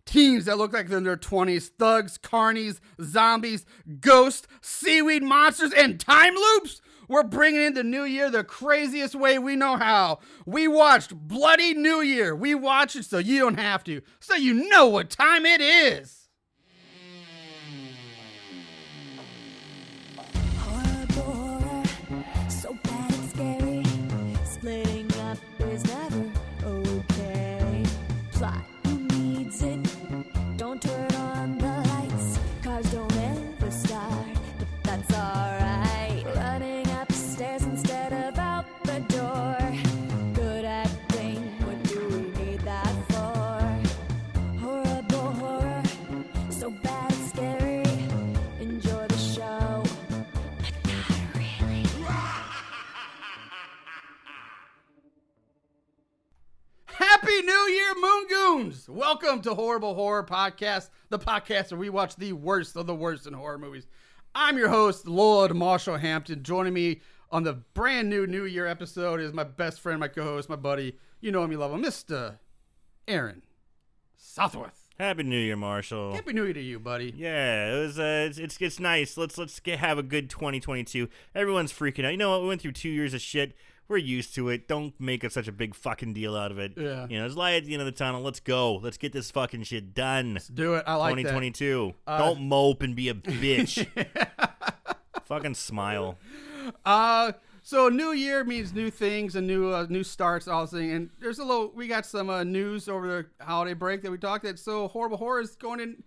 teens that look like they're in their 20s, thugs, carneys, zombies, ghosts, seaweed monsters, and time loops. We're bringing in the new year the craziest way we know how. We watched Bloody New Year. We watch it so you don't have to, so you know what time it is. Happy New Year, Moongoons! Welcome to Horrible Horror Podcast, the podcast where we watch the worst of the worst in horror movies. I'm your host, Lord Marshall Hampton. Joining me on the brand new Year episode is my best friend, my co-host, my buddy. You know him, you love him, Mr. Aaron Southworth. Happy New Year, Marshall. Happy New Year to you, buddy. Yeah, it was. It's nice. Let's have a good 2022. Everyone's freaking out. You know what? We went through 2 years of shit. We're used to it. Don't make it such a big fucking deal out of it. Yeah. You know, there's light at the end of the tunnel. Let's go. Let's get this fucking shit done. Let's do it. I like 2022. Don't mope and be a bitch. Fucking smile. So new year means new things and new starts, all this thing. And we got some news over the holiday break that we talked at. So Horrible Horror is going in.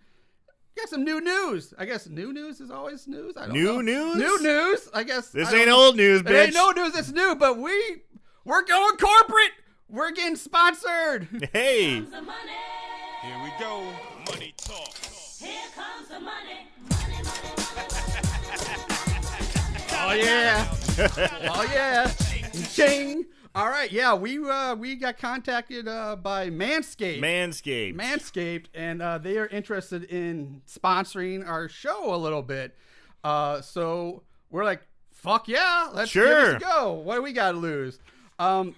Got some new news. I guess new news is always news. I don't know. New news? I guess. This ain't old news, bitch. It ain't no news. It's new, but we're going corporate. We're getting sponsored. Hey. Here comes the money. Here we go. Money talk. Here comes the money. Oh yeah. Oh yeah. Ching. All right, yeah, we got contacted by Manscaped, and they are interested in sponsoring our show a little bit. So we're like, fuck yeah, let's give this a go. What do we got to lose?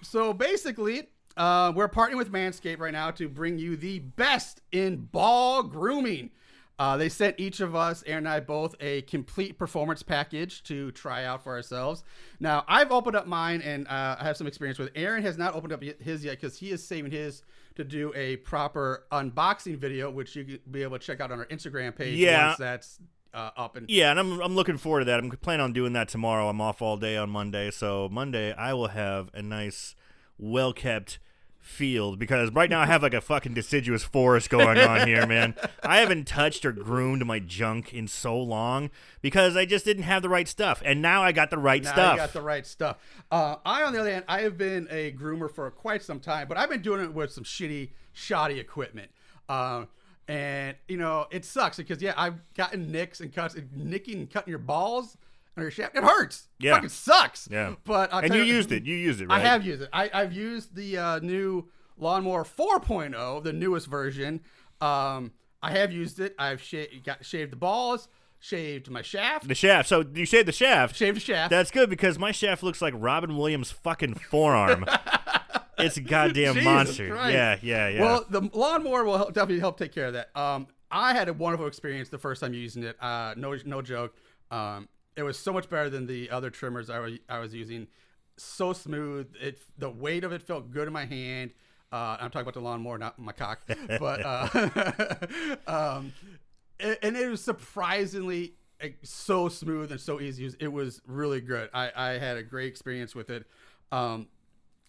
So basically, we're partnering with Manscaped right now to bring you the best in ball grooming. They sent each of us, Aaron and I both, a complete performance package to try out for ourselves. Now, I've opened up mine, and I have some experience with it. Aaron has not opened up his yet because he is saving his to do a proper unboxing video, which you could be able to check out on our Instagram page once that's up. And I'm looking forward to that. I'm planning on doing that tomorrow. I'm off all day on Monday, so Monday I will have a nice, well-kept field, because right now I have like a fucking deciduous forest going on here, man. I haven't touched or groomed my junk in so long because I just didn't have the right stuff, and now I got the right stuff. Now you got the right stuff. I, on the other hand, I have been a groomer for quite some time, but I've been doing it with some shoddy equipment. And you know, it sucks because I've gotten nicks and cuts, nicking and cutting your balls on your shaft. It hurts. Yeah. It fucking sucks. Yeah. But you used it. You used it, right? I have used it. I've used the new Lawnmower 4.0, the newest version. I have used it. I've shaved the balls, shaved my shaft. The shaft. So you shaved the shaft. Shaved the shaft. That's good because my shaft looks like Robin Williams' fucking forearm. It's a goddamn Jesus monster. Christ. Yeah. Well, the lawnmower will definitely help take care of that. I had a wonderful experience the first time using it. No joke. It was so much better than the other trimmers I was using. So smooth. The weight of it felt good in my hand. I'm talking about the lawnmower, not my cock. But and it was surprisingly so smooth and so easy to use. It was really good. I had a great experience with it.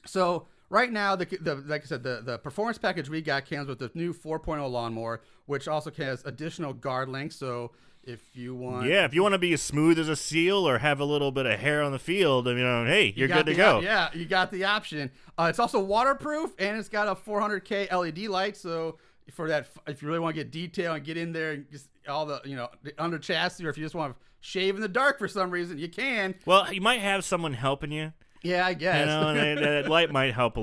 So right now, like I said, the performance package we got comes with the new 4.0 lawnmower, which also has additional guard length. So if you want to be as smooth as a seal or have a little bit of hair on the field, hey, you're good to go. Yeah, you got the option. It's also waterproof, and it's got a 400K LED light. So for that, if you really want to get detail and get in there and just all the the under chassis, or if you just want to shave in the dark for some reason, you can. Well, you might have someone helping you. Yeah, I guess. That light might help a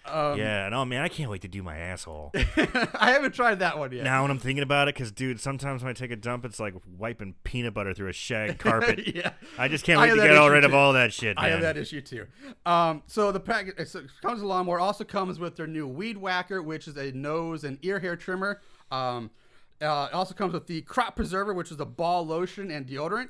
man, I can't wait to do my asshole. I haven't tried that one yet. Now when I'm thinking about it, because, dude, sometimes when I take a dump, it's like wiping peanut butter through a shag carpet. Yeah. I just can't wait to get rid of all that shit, man. I have that issue, too. So the package comes with the lawnmower. Also comes with their new Weed Whacker, which is a nose and ear hair trimmer. It also comes with the crop preserver, which is a ball lotion and deodorant.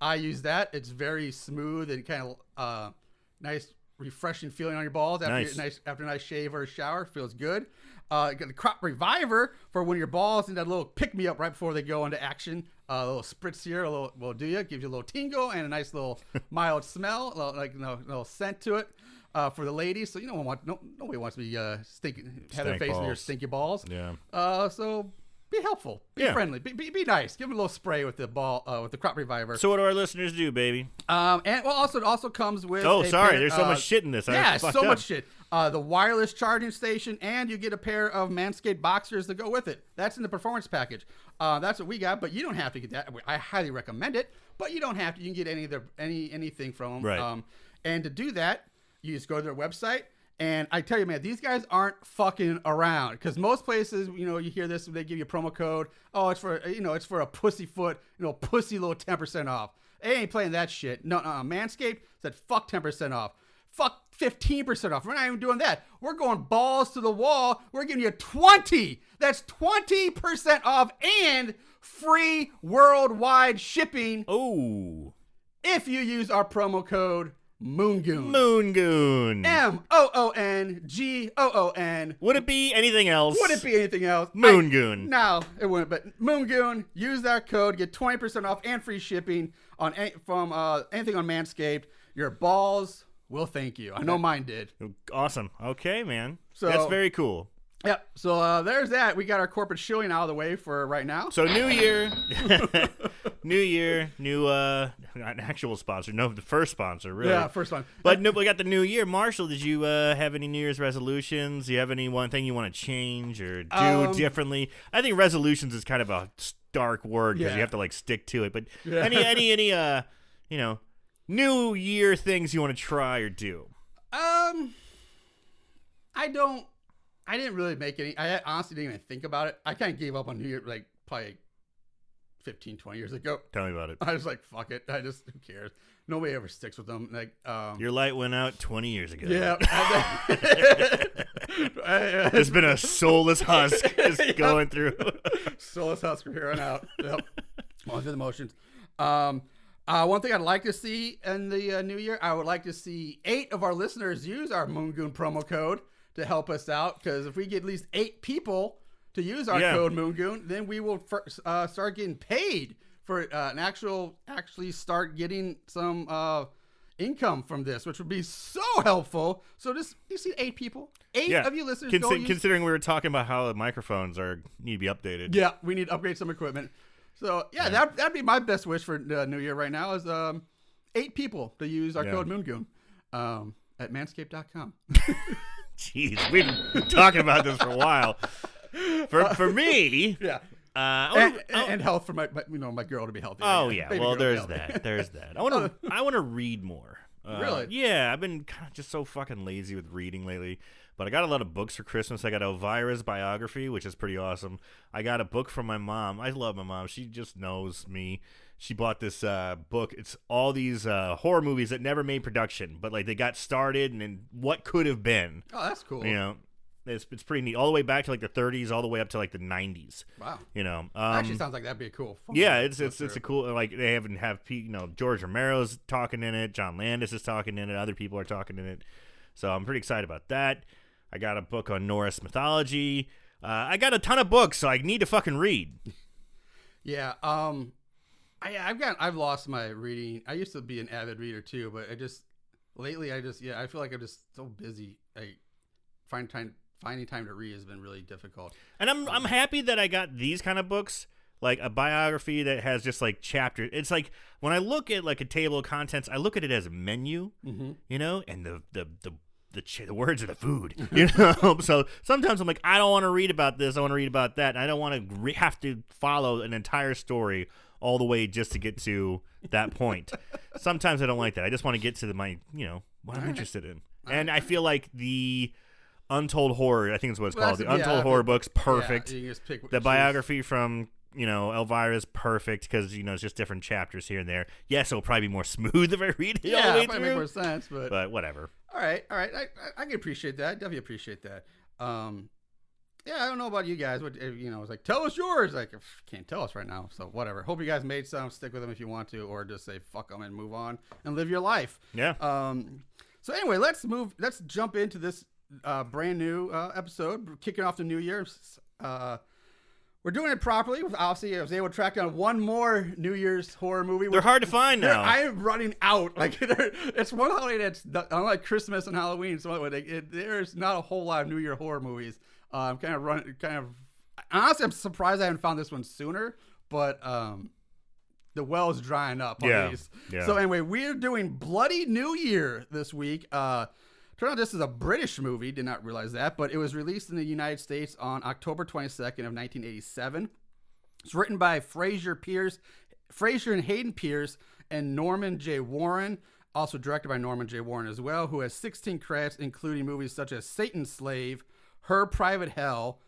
I use that. It's very smooth and kind of nice, refreshing feeling on your balls after a nice shave or a shower. Feels good. Got the crop reviver for when your balls need that little pick me up right before they go into action. A little spritz here, will do you. Gives you a little tingle and a nice little mild smell, little scent to it. For the ladies, so nobody wants to be stinking, have their face in your stinky balls. Yeah. So be helpful, be friendly, be nice. Give them a little spray with the with the crop reviver. So what do our listeners do, baby? And also it also comes with. Oh, sorry, there's so much shit in this. Yeah, so much shit. The wireless charging station, and you get a pair of Manscaped boxers to go with it. That's in the performance package. That's what we got, but you don't have to get that. I highly recommend it, but you don't have to. You can get anything from them. Right. And to do that, you just go to their website, and I tell you, man, these guys aren't fucking around. Because most places, you hear this, they give you a promo code. Oh, it's for a pussyfoot, pussy little 10% off. They ain't playing that shit. No, Manscaped said fuck 10% off. Fuck 15% off. We're not even doing that. We're going balls to the wall. We're giving you 20. That's 20% off and free worldwide shipping. Oh, if you use our promo code Moongoon. Moongoon. Moongoon. Would it be anything else? Moongoon. No, it wouldn't. But Moongoon, use that code, get 20% off and free shipping on from anything on Manscaped. Your balls will thank you. I know mine did. Awesome. Okay, man. So that's very cool. Yep. So there's that. We got our corporate shilling out of the way for right now. So new year, new not an actual sponsor. No, the first sponsor, really. Yeah, first one. But no, we got the new year. Marshall, did you have any New Year's resolutions? Do you have any one thing you want to change or do differently? I think resolutions is kind of a stark word because you have to stick to it. But any New Year things you want to try or do? I didn't really make any. I honestly didn't even think about it. I kind of gave up on New Year probably 15, 20 years ago. Tell me about it. I was like, fuck it. Who cares? Nobody ever sticks with them. Your light went out 20 years ago. Yeah. There's been a soulless husk just going through. Soulless husk from here on out. Yep. Going through the motions. One thing I'd like to see in the new year, I would like to see 8 of our listeners use our Moongoon promo code to help us out, because if we get at least 8 people to use our code Moongoon, then we will start getting paid for actually start getting some income from this, which would be so helpful. So just you see 8 people, 8 of you listeners. Considering we were talking about how the microphones need to be updated. Yeah, we need to upgrade some equipment. So that'd be my best wish for New Year right now is 8 people to use our code Moongoon at manscaped.com. Jeez, we've been talking about this for a while. For me, and health for my girl to be healthy. Oh yeah, well there's that. I want to read more. Really? Yeah, I've been kind of just so fucking lazy with reading lately. But I got a lot of books for Christmas. I got Elvira's biography, which is pretty awesome. I got a book from my mom. I love my mom. She just knows me. She bought this book. It's all these horror movies that never made production, but they got started and what could have been. Oh, that's cool. It's pretty neat. All the way back to the 30s, all the way up to the 90s. Wow. Actually sounds like that'd be a cool. Yeah, it's a cool. They have George Romero's talking in it. John Landis is talking in it. Other people are talking in it. So I'm pretty excited about that. I got a book on Norse mythology. I got a ton of books, so I need to fucking read. Yeah. I've lost my reading. I used to be an avid reader too, but lately I feel like I'm just so busy. Finding time to read has been really difficult. And I'm happy that I got these kind of books, like a biography that has just chapters. It's when I look at a table of contents, I look at it as a menu, and the words are the food, So sometimes I'm I don't want to read about this. I want to read about that. And I don't want to have to follow an entire story all the way just to get to that point. Sometimes I don't like that. I just want to get to what I'm interested in. And I feel like the Untold Horror, I think is what it's called. The Untold Horror book's perfect. Yeah, you can just pick the biography from Elvira's perfect because it's just different chapters here and there. Yes, it'll probably be more smooth if I read it all the way through. Make more sense, but whatever. All right. I can appreciate that. Definitely appreciate that. Yeah, I don't know about you guys. But it's like, tell us yours. Like, can't tell us right now. So whatever. Hope you guys made some. Stick with them if you want to, or just say fuck them and move on and live your life. Yeah. So anyway, let's jump into this brand new episode, kicking off the new year. We're doing it properly. Obviously, I was able to track down one more New Year's horror movie. They're hard to find now. I am running out. Like, it's one holiday that's unlike Christmas and Halloween. So there's not a whole lot of New Year horror movies. I'm honestly, I'm surprised I haven't found this one sooner. But the well is drying up on these. Yeah. So anyway, we're doing Bloody New Year this week. Turned out this is a British movie. Did not realize that, but it was released in the United States on October 22nd of 1987. It's written by Fraser and Hayden Pierce and Norman J. Warren. Also directed by Norman J. Warren as well, who has 16 credits, including movies such as Satan's Slave, Her Private Hell,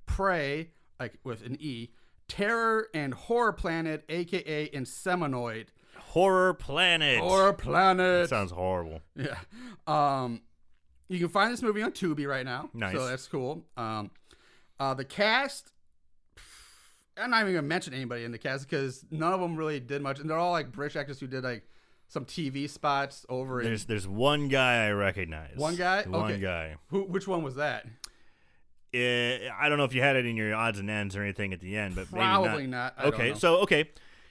Prey, like with an E, Terror, and Horror Planet, aka Inseminoid. Horror Planet. That sounds horrible. Yeah. You can find this movie on Tubi right now. Nice. So that's cool. The cast, I'm not even going to mention anybody in the cast because none of them really did much. And they're all like British actors who did like some TV spots over There's one guy I recognize. One guy? One guy. Which one was that? I don't know if you had it in your odds and ends or anything at the end, but probably not. I don't know.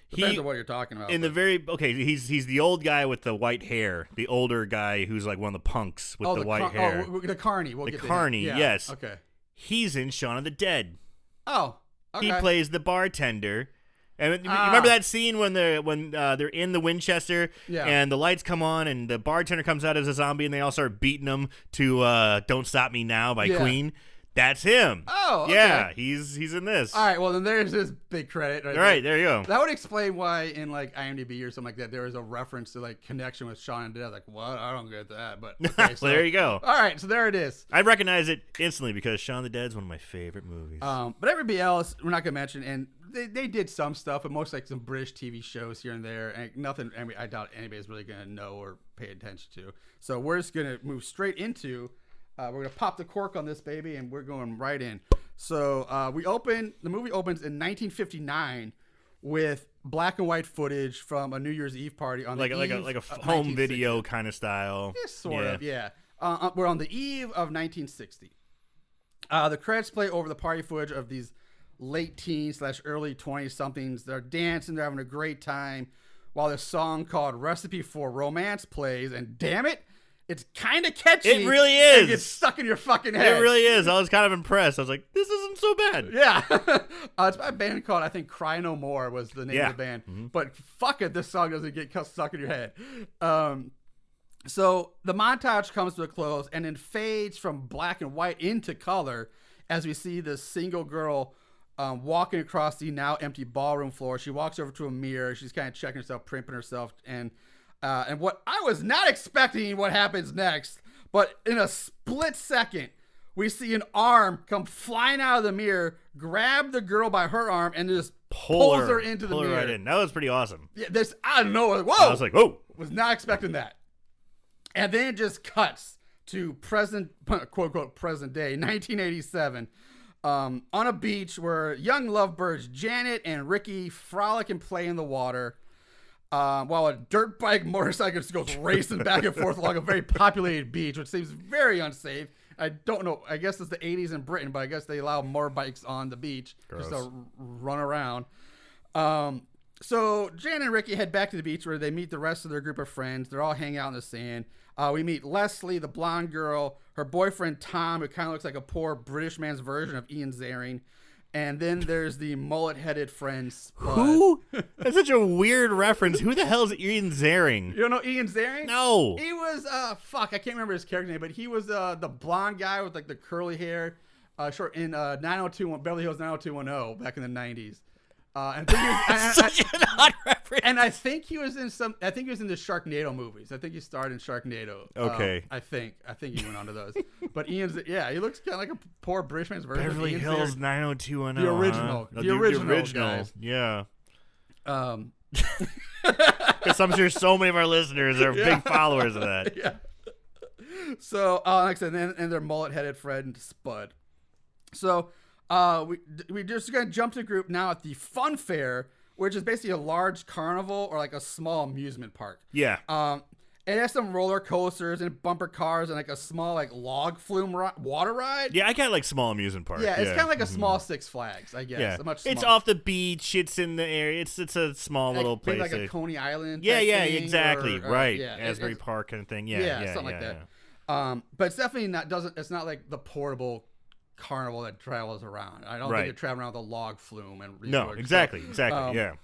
Depends on what you're talking about. He's the old guy with the white hair, the older guy who's like one of the punks with the white hair. The carney. Yes. Okay. He's in Shaun of the Dead. Oh, okay. He plays the bartender. And you remember that scene when they're in the Winchester and the lights come on and the bartender comes out as a zombie and they all start beating him to "Don't Stop Me Now" by Queen. That's him. Oh, okay. Yeah, he's in this. All right, well then there's his big credit. Right, there you go. That would explain why in like IMDb or something like that there was a reference to like connection with Shaun of the Dead. Like, what? I don't get that. But okay, so, well, there you go. All right, so there it is. I recognize it instantly because Shaun of the Dead is one of my favorite movies. But everybody else we're not gonna mention, and they did some stuff, but most like some British TV shows here and there, and nothing. I mean, I doubt anybody's really gonna know or pay attention to. So we're just gonna move straight into. We're going to pop the cork on this baby, and we're going right in. So the movie opens in 1959 with black and white footage from a New Year's Eve party on the eve like a home video kind of style. Yeah, sort of, yeah. We're on the eve of 1960. The credits play over the party footage of these late teens / early 20-somethings. They're dancing, they're having a great time, while this song called Recipe for Romance plays, and damn it, it's kind of catchy. It really is. It gets stuck in your fucking head. It really is. I was kind of impressed. I was like, this isn't so bad. Yeah. It's by a band called, I think, Cry No More was the name of the band. Mm-hmm. But fuck it, this song doesn't get stuck in your head. So the montage comes to a close and then fades from black and white into color as we see this single girl walking across the now empty ballroom floor. She walks over to a mirror. She's kind of checking herself, primping herself, and what I was not expecting what happens next, but in a split second, we see an arm come flying out of the mirror, grab the girl by her arm, and just pulls her into the mirror. Right in. That was pretty awesome. Yeah, I don't know. Whoa! I was like, whoa! Was not expecting that. And then it just cuts to present, quote unquote, present day, 1987, on a beach where young lovebirds Janet and Ricky frolic and play in the water. While a dirt bike motorcycle just goes racing back and forth along a very populated beach, which seems very unsafe. I don't know. I guess it's the 80s in Britain, but I guess they allow more bikes on the beach just to run around. So Jan and Ricky head back to the beach where they meet the rest of their group of friends. They're all hanging out in the sand. We meet Leslie, the blonde girl, her boyfriend Tom, who kind of looks like a poor British man's version of Ian Ziering. And then there's the mullet-headed friend, Spud. Who? That's such a weird reference. Who the hell is Ian Ziering? You don't know Ian Ziering? No. He was, I can't remember his character name, but he was the blonde guy with like the curly hair, short in 90210 Beverly Hills 90210 back in the 90s. Such an odd reference. And I think he was in the Sharknado movies. I think he starred in Sharknado. Okay. I think he went on to those. But he looks kind of like a poor British man's version Beverly of Ian Hills Ziering. 90210. The original. Huh? The original, guys. Yeah. Because I'm sure so many of our listeners are big followers of that. Yeah. So, like I said, and their mullet-headed friend Spud. So we just gonna jump to the group now at the Fun Fair, which is basically a large carnival or like a small amusement park. Yeah. It has some roller coasters and bumper cars and like a small like log flume water ride. Yeah, I got like small amusement park. Yeah, it's kind of like a small Six Flags, I guess. Yeah, Much it's smaller. off the beach. It's in the area. It's a small little place. Maybe like a Coney Island. Yeah, type thing, exactly. Right. Yeah, Asbury Park kind of thing. Yeah, something like that. But it's definitely not. It's not like the portable carnival that travels around. I don't think they're traveling around with a log flume and. No, exactly. So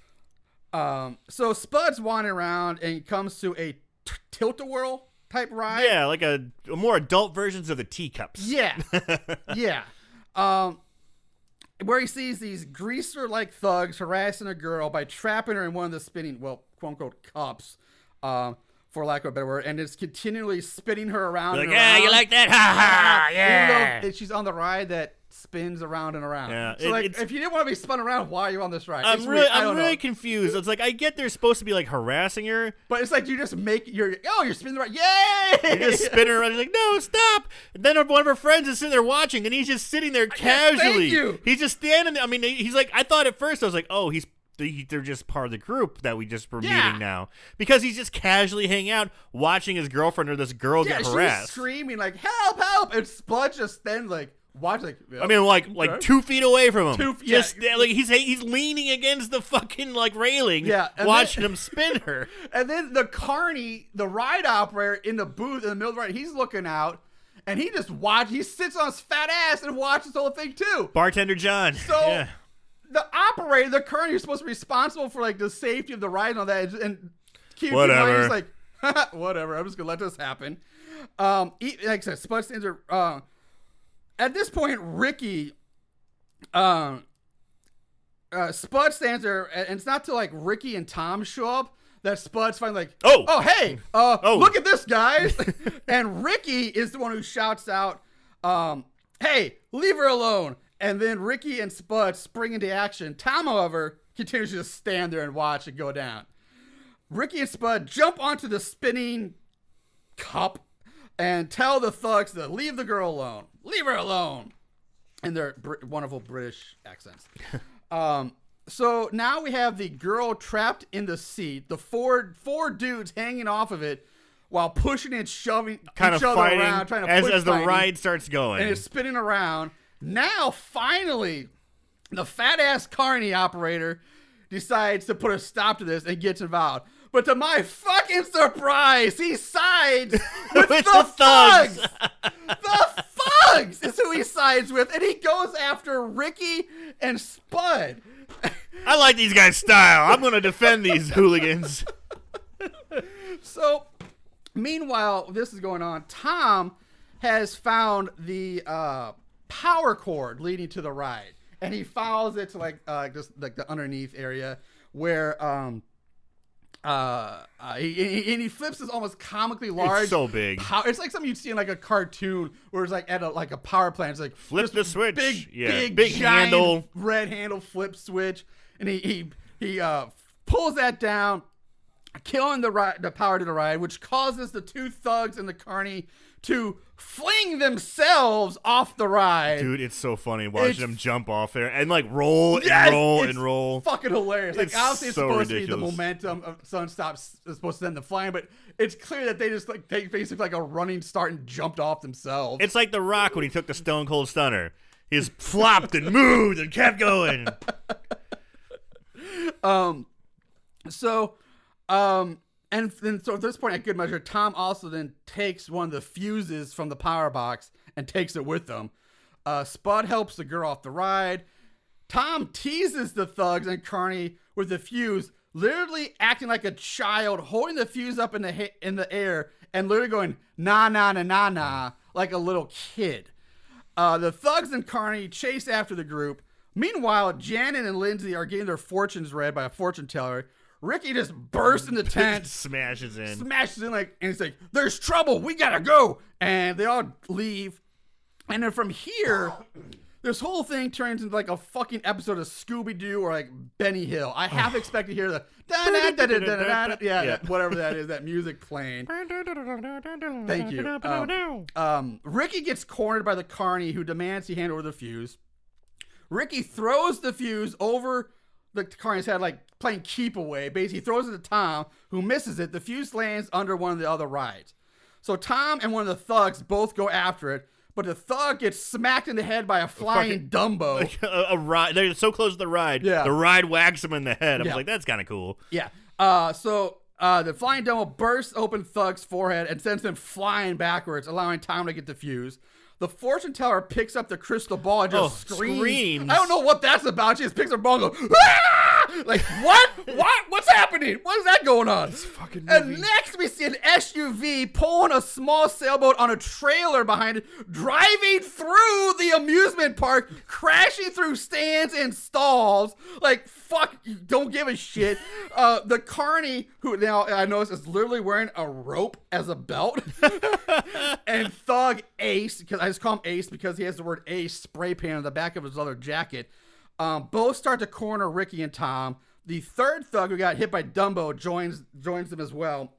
Spud's wandering around and he comes to a tilt-a-whirl type ride. Yeah, like a more adult versions of the teacups. Yeah. Yeah. Where he sees these greaser-like thugs harassing a girl by trapping her in one of the spinning, well, quote-unquote, cups, for lack of a better word, and it's continually spinning her around Like, and yeah, around. you like that? Ha ha, yeah. Even though she's on the ride that spins around and around. Yeah, So, if you didn't want to be spun around, why are you on this ride? I'm really confused. It's like, I get they're supposed to be, like, harassing her. But it's like you just make you're spinning the ride. Yay! You just spin her around. She's like, no, stop. And then one of her friends is sitting there watching, and he's just sitting there casually. Thank you. He's just standing there. I mean, he's like, I thought at first, I was like, oh, they're just part of the group that we just were meeting now. Because he's just casually hanging out, watching his girlfriend or this girl get harassed. She's screaming, like, help, help! And Spud just then, like, watch, like, I mean, like 2 feet away from him. Like he's leaning against the fucking like railing. Yeah, watching him spin her. And then the carney, the ride operator in the booth in the middle of the ride, he's looking out, and he just he sits on his fat ass and watches the whole thing too. Bartender John. So the operator, the carney, is supposed to be responsible for like the safety of the ride and all that, and keep whatever. He's like, whatever. I'm just gonna let this happen. Like I said, Spud stands there. At this point, Ricky, Spud stands there, and it's not till like Ricky and Tom show up that Spud's finally like, hey, look at this, guys. And Ricky is the one who shouts out, hey, leave her alone. And then Ricky and Spud spring into action. Tom, however, continues to just stand there and watch it go down. Ricky and Spud jump onto the spinning cup and tell the thugs to leave the girl alone. Leave her alone. In their wonderful British accents. So now we have the girl trapped in the seat, the four dudes hanging off of it while pushing and shoving kind each of other fighting around, trying to as the ride starts going. And it's spinning around. Now, finally, the fat-ass carney operator decides to put a stop to this and gets involved. But to my fucking surprise, he sides with the thugs. The thugs is who he sides with, and he goes after Ricky and Spud. I like these guys' style. I'm going to defend these hooligans. So, meanwhile, this is going on. Tom has found the power cord leading to the ride, and he follows it to like just like the underneath area where he flips this almost comically large. It's so big. It's like something you'd see in like a cartoon where it's like at a power plant. It's like flip the switch. Big giant handle, red handle flip switch, and he pulls that down, killing the power to the ride, which causes the two thugs and the carney to fling themselves off the ride. Dude, it's so funny watching them jump off there and like roll and roll. Fucking hilarious. Like obviously it's so supposed ridiculous. to be the momentum of Sun stops is supposed to send the flying, but it's clear that they just like take basically like a running start and jumped off themselves. It's like The Rock when he took the Stone Cold Stunner. He just flopped and moved and kept going. And then, so at this point, at good measure, Tom also then takes one of the fuses from the power box and takes it with him. Spud helps the girl off the ride. Tom teases the thugs and carney with the fuse, literally acting like a child, holding the fuse up in the air and literally going, nah, nah, nah, nah, nah, like a little kid. The thugs and carney chase after the group. Meanwhile, Janet and Lindsay are getting their fortunes read by a fortune teller. Ricky just bursts in the tent, smashes in like, and he's like, "There's trouble, we gotta go," and they all leave. And then from here, this whole thing turns into like a fucking episode of Scooby-Doo or like Benny Hill. I half expect to hear the whatever that is, that music playing. Thank you. Ricky gets cornered by the carney who demands he hand over the fuse. Ricky throws the fuse over the carney's head, like playing keep away. Basically, he throws it to Tom, who misses it. The fuse lands under one of the other rides. So Tom and one of the thugs both go after it, but the thug gets smacked in the head by a flying Dumbo. Like a ride. They're so close to the ride. Yeah. The ride whacks him in the head. I'm like, that's kind of cool. Yeah. So the flying Dumbo bursts open Thug's forehead and sends him flying backwards, allowing Tom to get the fuse. The fortune teller picks up the crystal ball and just screams. I don't know what that's about. She just picks up the ball and goes, "Ah!" Like, what? What's happening? What is that going on? This fucking movie. movie. And next we see an SUV pulling a small sailboat on a trailer behind it, driving through the amusement park, crashing through stands and stalls. Like, fuck, don't give a shit. The carney, who now I notice is literally wearing a rope as a belt, and Thug Ace, because I just call him Ace because he has the word Ace spray painted on the back of his leather jacket. Both start to corner Ricky and Tom. The third thug who got hit by Dumbo joins them as well.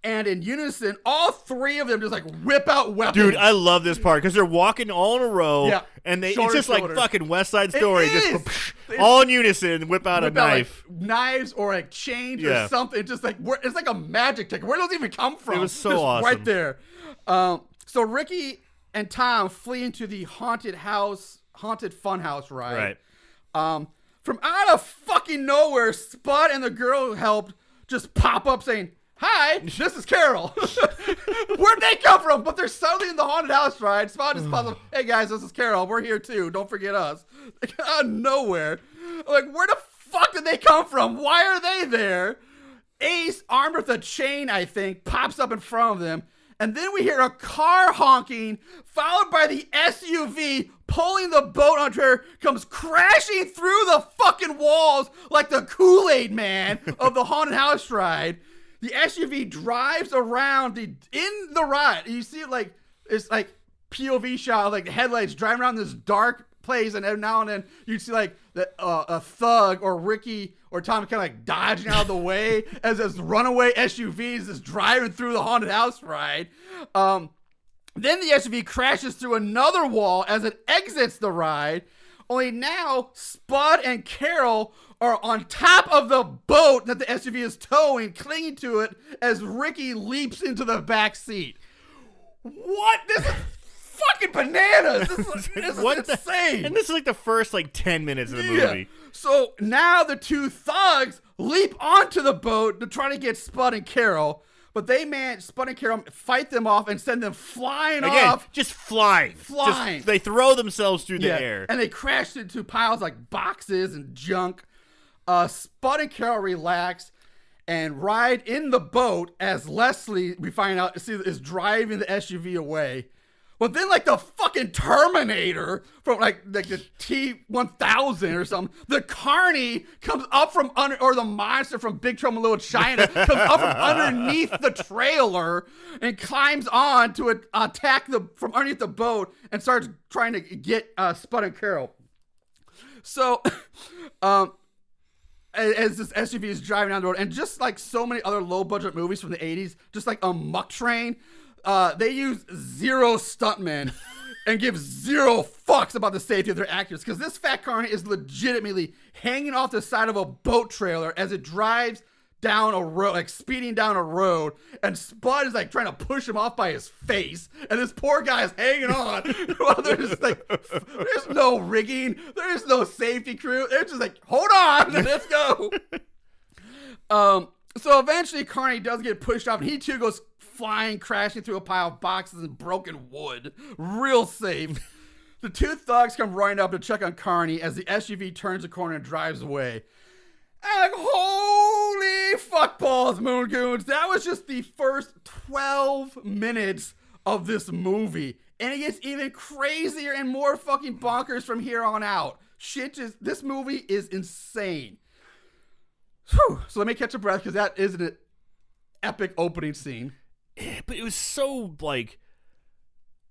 And in unison, all three of them just like whip out weapons. Dude, I love this part because they're walking all in a row. Yeah. And it's Shoulder just to like shoulder. fucking West Side Story. It is. Just all in unison, whip out a knife. Like, knives or like chains or something. Just like it's like a magic trick. Where does it even come from? It was so just awesome. Right there. So Ricky and Tom flee into the haunted funhouse ride. Right. From out of fucking nowhere, Spud and the girl who helped just pop up saying, "Hi, this is Carol." Where'd they come from? But they're suddenly in the haunted house ride. Spud just pops up, "Hey guys, this is Carol. We're here too. Don't forget us." Like, out of nowhere. Like, where the fuck did they come from? Why are they there? Ace, armed with a chain, I think, pops up in front of them. And then we hear a car honking, followed by the SUV pulling the boat on trailer, comes crashing through the fucking walls like the Kool-Aid Man of the haunted house ride. The SUV drives around in the ride. You see it like, it's like POV shot, like the headlights driving around this dark place, and every now and then you see like a thug or Ricky or Tom kind of like dodging out of the way as this runaway SUV is just driving through the haunted house ride. Then the SUV crashes through another wall as it exits the ride. Only now Spud and Carol are on top of the boat that the SUV is towing, clinging to it as Ricky leaps into the back seat. What? This is fucking bananas. This is insane. And this is like the first like 10 minutes of the movie. So now the two thugs leap onto the boat to try to get Spud and Carol, but Spud and Carol fight them off and send them flying off. Just flying. They throw themselves through the air. And they crash into piles like boxes and junk. Spud and Carol relax and ride in the boat as Leslie, we find out, is driving the SUV away. But then, like the fucking Terminator from like the T-1000 or something, the carney comes up from under, or the monster from Big Trouble in Little China comes up from underneath the trailer and climbs on to attack from underneath the boat and starts trying to get Spud and Carol. So, as this SUV is driving down the road, and just like so many other low-budget movies from the 80s, just like a muck train, they use zero stuntmen and give zero fucks about the safety of their actors, because this fat carney is legitimately hanging off the side of a boat trailer as it drives down a road, like speeding down a road, and Spud is like trying to push him off by his face, and this poor guy is hanging on while they're just like, there's no rigging, there's no safety crew, they're just like, hold on, let's go. So eventually Carney does get pushed off, and he too goes flying, crashing through a pile of boxes and broken wood, real safe. The two thugs come running up to check on Carney as the SUV turns the corner and drives away. And like, holy fuck balls, Moongoons. That was just the first 12 minutes of this movie. And it gets even crazier and more fucking bonkers from here on out. This movie is insane. Whew. So let me catch a breath, because that is an epic opening scene. But it was so, like,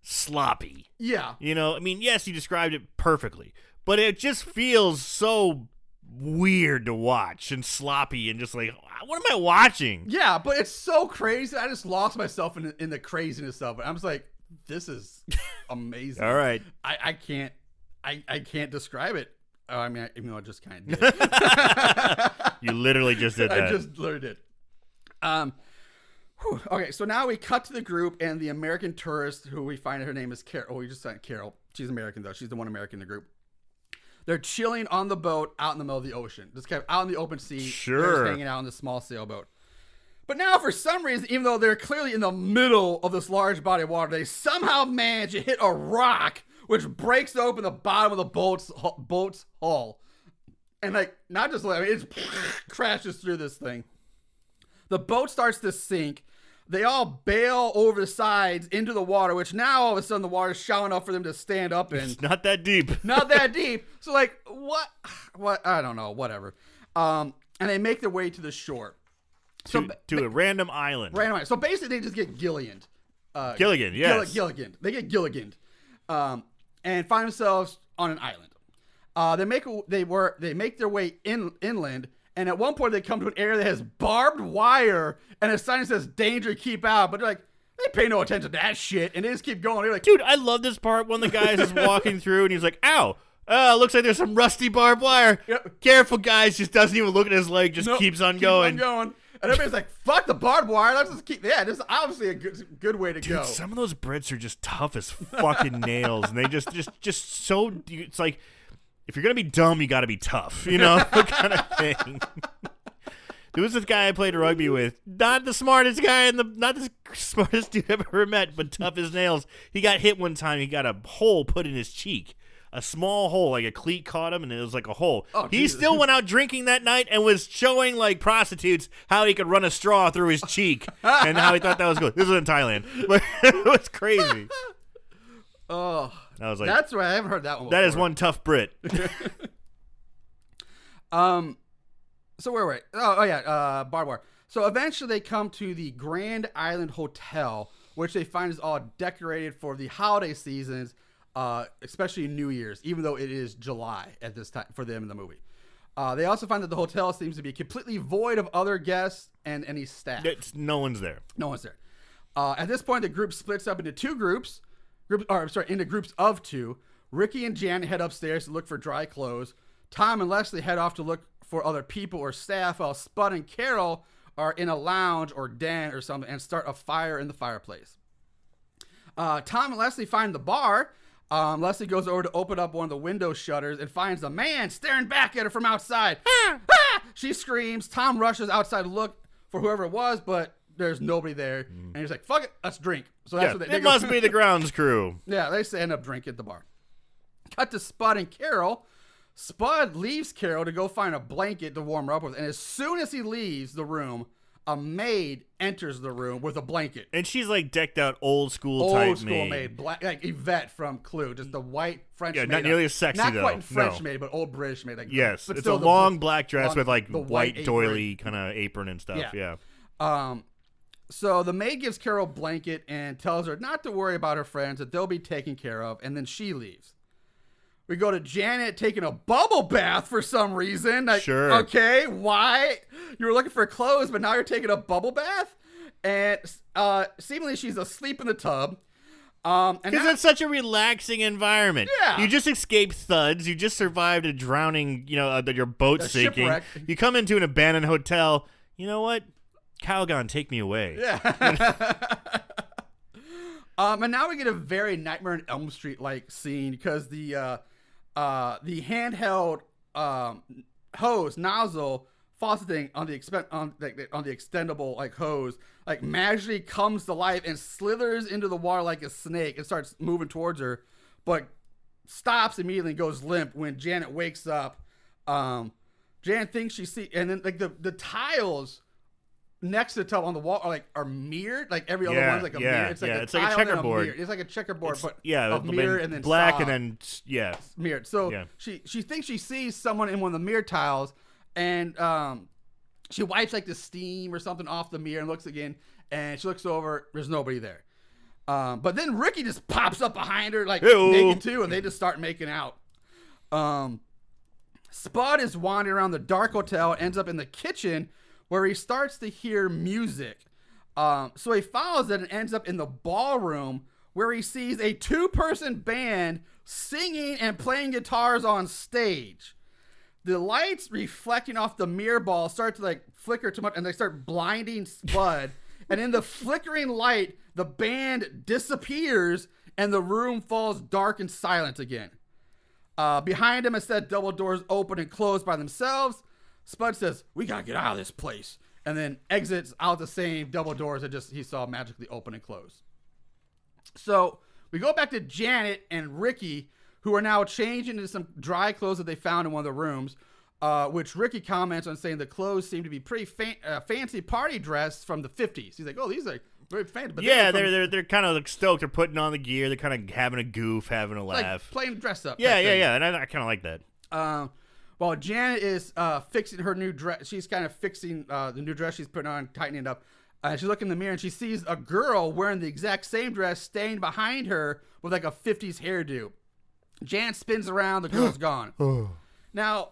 sloppy. Yeah. You know, I mean, yes, you described it perfectly, but it just feels so weird to watch and sloppy and just like, what am I watching? Yeah, but it's so crazy. I just lost myself in the craziness of it. I'm just like, this is amazing. All right. I can't describe it. Oh, I mean, even though I just kind of did. You literally just did that. I just literally did. Okay, so now we cut to the group and the American tourist who we find her name is Carol. Oh, we just said Carol. She's American, though. She's the one American in the group. They're chilling on the boat out in the middle of the ocean. Just kind of out in the open sea. Sure. They're just hanging out on this small sailboat. But now, for some reason, even though they're clearly in the middle of this large body of water, they somehow manage to hit a rock, which breaks open the bottom of the boat's hull. And, like, not just like, I mean, it crashes through this thing. The boat starts to sink. They all bail over the sides into the water, which now all of a sudden the water's shallow enough for them to stand up in. It's not that deep. Not that deep. So, like, what? I don't know. Whatever. And they make their way to the shore. To a random island. So basically, they just get Gilliganed. Gilligan, yes. Gilliganed. They get Gilliganed, and find themselves on an island. They make their way inland, and at one point they come to an area that has barbed wire and a sign that says "Danger, keep out." But they're like, they pay no attention to that shit, and they just keep going. They're like, dude, I love this part when the guy's just walking through and he's like, "Ow." Looks like there's some rusty barbed wire. Yep. Careful, guys. Just doesn't even look at his leg. Just keeps on going. And everybody's like, fuck the barbed wire. Let's just keep. Yeah, this is obviously a good way to go. Some of those Brits are just tough as fucking nails. And they just so. It's like, if you're going to be dumb, you got to be tough. You know? Kind of thing. There was this guy I played rugby with. Not the smartest guy, not the smartest dude I've ever met, but tough as nails. He got hit one time. He got a hole put in his cheek. A small hole, like a cleat caught him, and it was like a hole. Oh, he Jesus. still went out drinking that night and was showing like prostitutes how he could run a straw through his cheek and how he thought that was good. This was in Thailand, but it was crazy. Oh, I was like, that's right. I haven't heard that one before. That is one tough Brit. So where were we? Oh yeah, barbed wire. So eventually they come to the Grand Island Hotel, which they find is all decorated for the holiday seasons. Especially New Year's, even though it is July at this time for them in the movie. They also find that the hotel seems to be completely void of other guests and any staff. No one's there. No one's there. At this point, the group splits up into into groups of two. Ricky and Janet head upstairs to look for dry clothes. Tom and Leslie head off to look for other people or staff, while Spud and Carol are in a lounge or den or something and start a fire in the fireplace. Tom and Leslie find the bar. Leslie goes over to open up one of the window shutters and finds a man staring back at her from outside. Ah! Ah! She screams. Tom rushes outside to look for whoever it was, but there's nobody there. And he's like, fuck it, let's drink. So that's what they it must be the grounds crew. Yeah, they end up drinking at the bar. Cut to Spud and Carol. Spud leaves Carol to go find a blanket to warm her up with. And as soon as he leaves the room, a maid enters the room with a blanket. And she's like decked out old school type Old school maid. Black, like Yvette from Clue. Just the white French maid. Not nearly as sexy though. Not quite French maid, but old British maid. Like, yes. but It's still a long black dress with like the white doily kind of apron and stuff. Yeah. So the maid gives Carol a blanket and tells her not to worry about her friends, that they'll be taken care of. And then she leaves. We go to Janet taking a bubble bath for some reason. Like, sure. Okay, why? You were looking for clothes, but now you're taking a bubble bath? And seemingly she's asleep in the tub. Because it's such a relaxing environment. Yeah. You just escaped thuds. You just survived a drowning, your boat sinking. Shipwreck. You come into an abandoned hotel. You know what? Calgon, take me away. Yeah. And now we get a very Nightmare on Elm Street-like scene because the handheld hose nozzle faucet thing on the extendable like hose like magically comes to life and slithers into the water like a snake and starts moving towards her, but stops immediately and goes limp when Janet wakes up. Janet thinks she sees, and then like the tiles next to the tub on the wall are mirrored, like every other one's like a mirror. It's like it's like a checkerboard. It's like a checkerboard, but a mirror and then black saw. and then Mirrored. So she thinks she sees someone in one of the mirror tiles, and she wipes like the steam or something off the mirror and looks again, and she looks over. There's nobody there. But then Ricky just pops up behind her, like Ew. naked too, and they just start making out. Spud is wandering around the dark hotel, ends up in the kitchen where he starts to hear music. So he follows it and ends up in the ballroom where he sees a 2-person band singing and playing guitars on stage. The lights reflecting off the mirror ball start to like flicker too much, and they start blinding Spud. And in the flickering light, the band disappears and the room falls dark and silent again. Behind him, instead, double doors open and close by themselves. Spud says, "We gotta get out of this place," and then exits out the same double doors that he saw magically open and close. So we go back to Janet and Ricky, who are now changing into some dry clothes that they found in one of the rooms, which Ricky comments on, saying the clothes seem to be pretty fancy party dress from the 50s. He's like, "Oh, these are very fancy." But yeah, they're kind of like stoked. They're putting on the gear. They're kind of having a goof, having a laugh, like playing dress up. Yeah, and I kind of like that. While Janet is fixing her new dress, she's kind of fixing the new dress she's putting on, tightening it up. She looks in the mirror and she sees a girl wearing the exact same dress staying behind her with like a 50s hairdo. Janet spins around, the girl's gone. Now,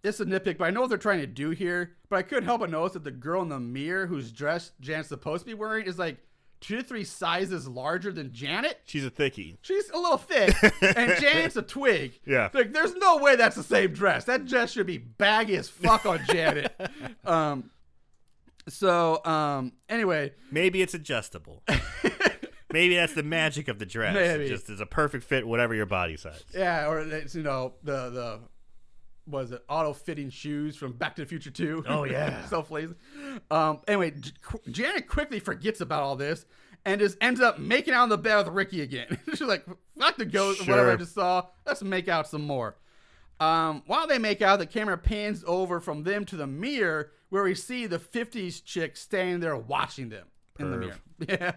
it's a nitpick, but I know what they're trying to do here. But I couldn't help but notice that the girl in the mirror whose dress Janet's supposed to be wearing is like 2 to 3 sizes larger than Janet. She's a thickie. She's a little thick, and Janet's a twig. Yeah. Like, there's no way that's the same dress. That dress should be baggy as fuck on Janet. Anyway. Maybe it's adjustable. Maybe that's the magic of the dress. Maybe. It just is a perfect fit, whatever your body size. Yeah, or it's, the was it auto-fitting shoes from Back to the Future 2? Oh, yeah. Self-lazy. Anyway, Janet quickly forgets about all this and just ends up making out on the bed with Ricky again. She's like, fuck the ghost, Sure. whatever I just saw. Let's make out some more. While they make out, the camera pans over from them to the mirror where we see the 50s chick standing there watching them in the mirror. Yeah.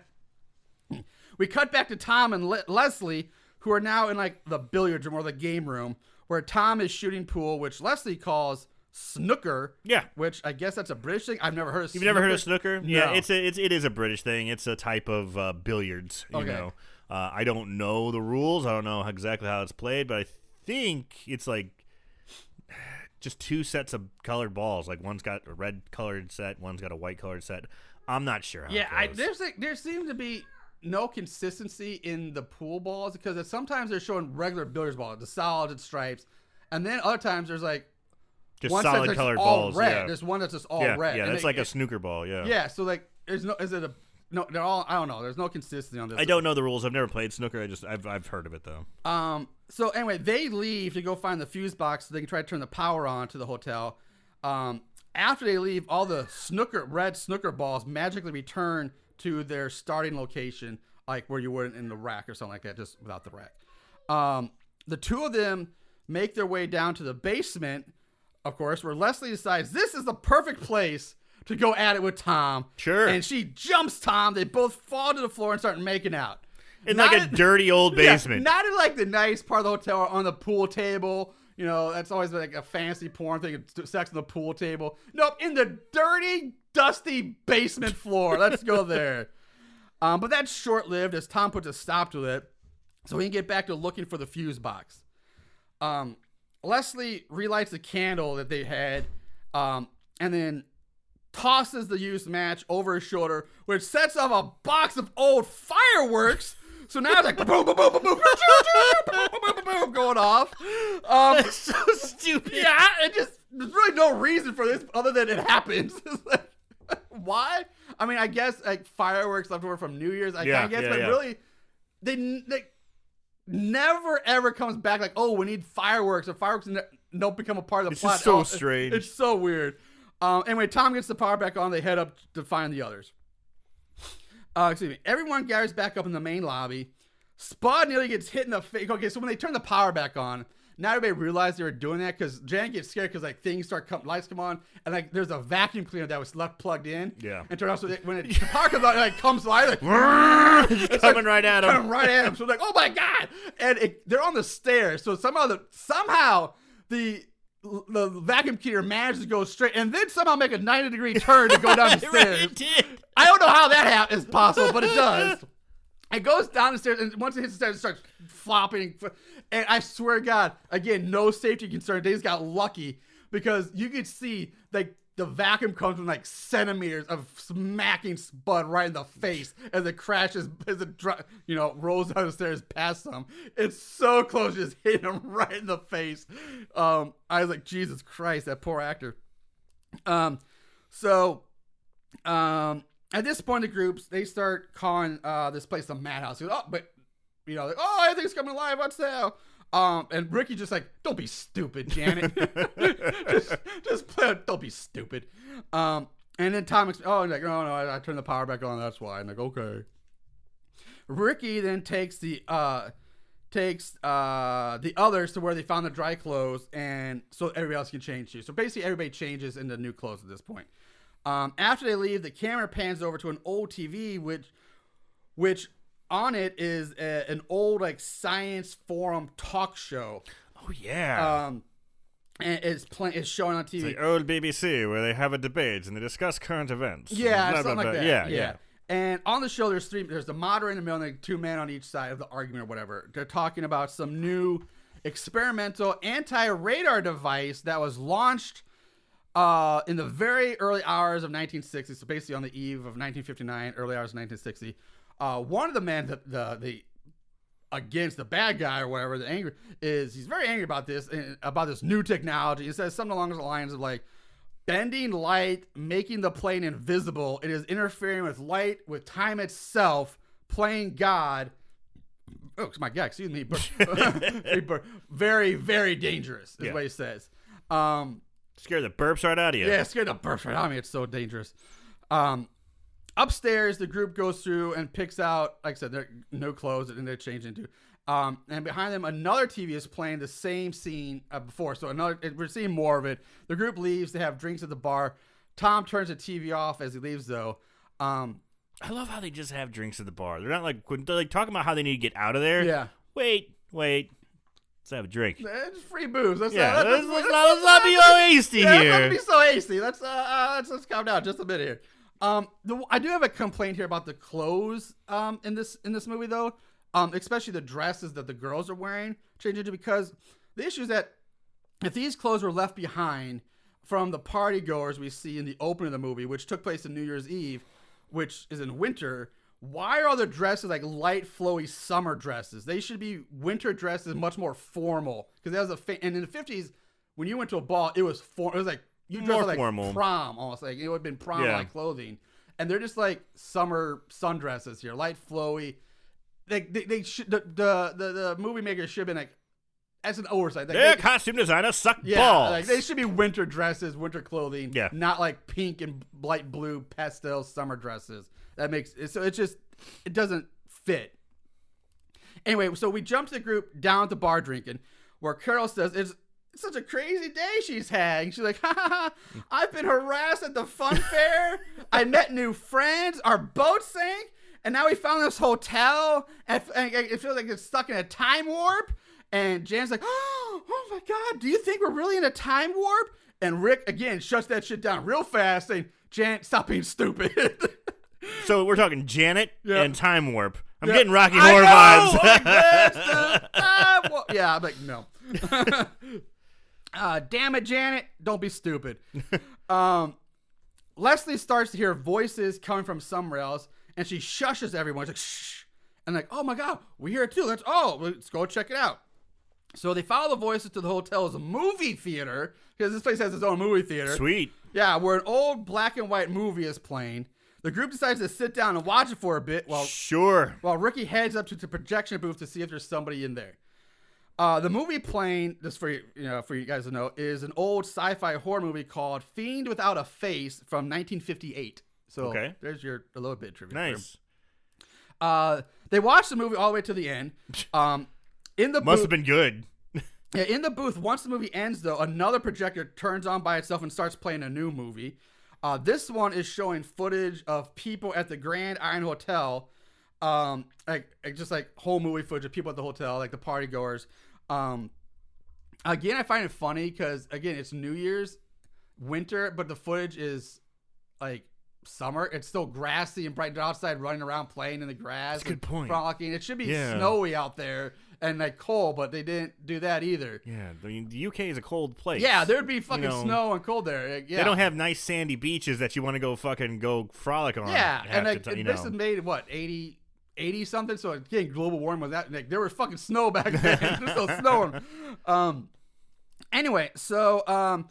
We cut back to Tom and Leslie, who are now in like the billiards room or the game room, where Tom is shooting pool, which Leslie calls snooker. Yeah. Which I guess that's a British thing. I've never heard of You've snooker. never heard of snooker? No. Yeah, it is a British thing. It's a type of billiards, you know. I don't know the rules. I don't know exactly how it's played, but I think it's like just 2 sets of colored balls. Like one's got a red colored set, one's got a white colored set. I'm not sure how it goes. There seems to be no consistency in the pool balls because sometimes they're showing regular billiards balls, the solid stripes, and then other times there's like just one solid set that's colored all balls. red. Yeah. There's one that's just all yeah, red. Yeah, and that's like a snooker ball. Yeah. Yeah. So like, there's no. Is it a no? They're all. I don't know. There's no consistency on this. I don't know the rules. I've never played snooker. I've heard of it though. So anyway, they leave to go find the fuse box so they can try to turn the power on to the hotel. After they leave, all the red snooker balls magically return to their starting location, like where you would in the rack or something like that, just without the rack. The two of them make their way down to the basement, of course, where Leslie decides this is the perfect place to go at it with Tom. Sure. And she jumps Tom. They both fall to the floor and start making out. In like a dirty old basement. Yeah, not in like the nice part of the hotel or on the pool table. You know, that's always like a fancy porn thing, sex on the pool table. Nope, in the dirty, dusty basement floor. Let's go there. But that's short-lived as Tom puts a stop to it so he can get back to looking for the fuse box. Leslie relights the candle that they had and then tosses the used match over his shoulder, which sets off a box of old fireworks. So now it's like boom, boom, boom, boom, boom, boom, boom, boom, going off. That's so stupid. Yeah, there's really no reason for this other than it happens. It's like, why? I mean, I guess like fireworks left over from New Year's. I guess, but really, they never ever comes back like, oh, we need fireworks. Or fireworks don't become a part of the plot. It's so strange. It's so weird. Anyway, Tom gets the power back on. They head up to find the others. Excuse me. Everyone gathers back up in the main lobby. Spud nearly gets hit in the face. Okay, so when they turn the power back on, now everybody realized they were doing that because Janet gets scared because like lights come on, and like there's a vacuum cleaner that was left plugged in. Yeah. And turned off so when the power comes on, it like comes live, like it's coming right at him. Coming right at him. So like, oh my god! And they're on the stairs. So somehow the vacuum cleaner manages to go straight and then somehow make a 90-degree turn to go down the stairs. Really did. I don't know how that is possible, but it does. It goes down the stairs, and once it hits the stairs, it starts flopping. And I swear to God, again, no safety concern. They just got lucky because you could see like the vacuum comes from like centimeters of smacking Spud right in the face as it crashes, as it rolls down the stairs past them. It's so close, just hitting him right in the face. I was like, Jesus Christ, that poor actor. At this point, the groups, they start calling this place the madhouse. Goes, everything's coming alive. What's that? And Ricky just like, don't be stupid, Janet. just play. Don't be stupid. And then Tom, like, no, I turned the power back on. That's why. I'm like, okay. Ricky then takes the others to where they found the dry clothes, and so everybody else can change too. So basically, everybody changes into new clothes at this point. After they leave, the camera pans over to an old TV, which on it is an old like science forum talk show. Oh yeah. And it's showing on TV. It's the old BBC where they have a debate and they discuss current events. Yeah, something like that. Yeah. And on the show, there's the moderator in the middle and like two men on each side of the argument or whatever. They're talking about some new experimental anti-radar device that was launched in the very early hours of 1960, so basically on the eve of 1959, early hours of 1960, one of the men, the against the bad guy or whatever, he's very angry about this new technology. He says something along the lines of like bending light, making the plane invisible. It is interfering with light, with time itself, playing God. Oh my God, excuse me, but very, very dangerous is what he says. Scare the burps right out of you. Yeah, scare the burps right out of me. It's so dangerous. Upstairs, the group goes through and picks out, like I said, they're no clothes and they're changed into. And behind them, another TV is playing the same scene before. So we're seeing more of it. The group leaves. They have drinks at the bar. Tom turns the TV off as he leaves, though. I love how they just have drinks at the bar. They're not like talking about how they need to get out of there. Yeah. Wait. Let's have a drink. It's free booze. Let's not be so hasty here. Let's not be so hasty. Let's calm down just a bit here. I do have a complaint here about the clothes in this movie though. Especially the dresses that the girls are wearing because the issue is that if these clothes were left behind from the party goers we see in the opening of the movie, which took place on New Year's Eve, which is in winter, why are all the dresses like light, flowy summer dresses? They should be winter dresses, much more formal. Because that was and in the 50s, when you went to a ball, it was like you dressed like formal. Prom, almost like it would have been prom-like clothing. And they're just like summer sundresses here, light, flowy. They should the movie makers should have been like, that's an oversight. Like, costume designers suck balls. Like they should be winter dresses, winter clothing. Yeah. Not like pink and light blue pastel summer dresses. That makes it so it doesn't fit. Anyway, so we jump to the group down at the bar drinking, where Carol says it's such a crazy day she's had. And she's like, I've been harassed at the fun fair. I met new friends. Our boat sank. And now we found this hotel. And it feels like it's stuck in a time warp. And Jan's like, oh my God, do you think we're really in a time warp? And Rick, again, shuts that shit down real fast, saying, Jan, stop being stupid. So we're talking Janet and Time Warp. I'm Yeah. getting Rocky Horror vibes. Yeah, I'm like, no. Damn it, Janet. Don't be stupid. Leslie starts to hear voices coming from somewhere else, and she shushes everyone. She's like, shh. And like, oh my God, we hear it too. Let's go check it out. So they follow the voices to the hotel's movie theater, because this place has its own movie theater. Sweet. Yeah, where an old black and white movie is playing. The group decides to sit down and watch it for a bit while Ricky heads up to the projection booth to see if there's somebody in there. The movie playing, just for you guys to know, is an old sci-fi horror movie called Fiend Without a Face from 1958. So there's a little bit of trivia. Nice. They watched the movie all the way to the end. In the Must have been good. Yeah, in the booth, once the movie ends, though, another projector turns on by itself and starts playing a new movie. This one is showing footage of people at the Grand Iron Hotel, just like whole movie footage of people at the hotel, like the party goers. Again, I find it funny because, again, it's New Year's, winter, but the footage is like summer. It's still grassy and bright outside, running around, playing in the grass. That's a good point. Frolicking. It should be snowy out there and like cold, but they didn't do that either. Yeah, the UK is a cold place. Yeah, there'd be fucking snow and cold there. Yeah. They don't have nice sandy beaches that you want to go frolic on. Yeah, and this is made what 80 something. So again, global warming was that. Like, there was fucking snow back then. There's still snowing. Anyway, so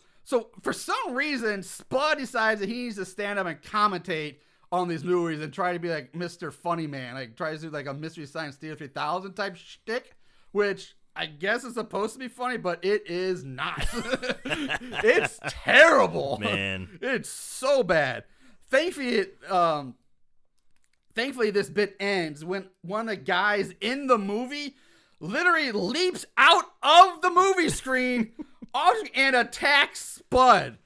for some reason, Spud decides that he needs to stand up and commentate on these movies and try to be like Mr. Funny Man, like tries to do like a Mystery Science Theater 3000 type shtick, which I guess is supposed to be funny, but it is not. It's terrible, man. It's so bad. Thankfully, this bit ends when one of the guys in the movie literally leaps out of the movie screen and attacks Spud.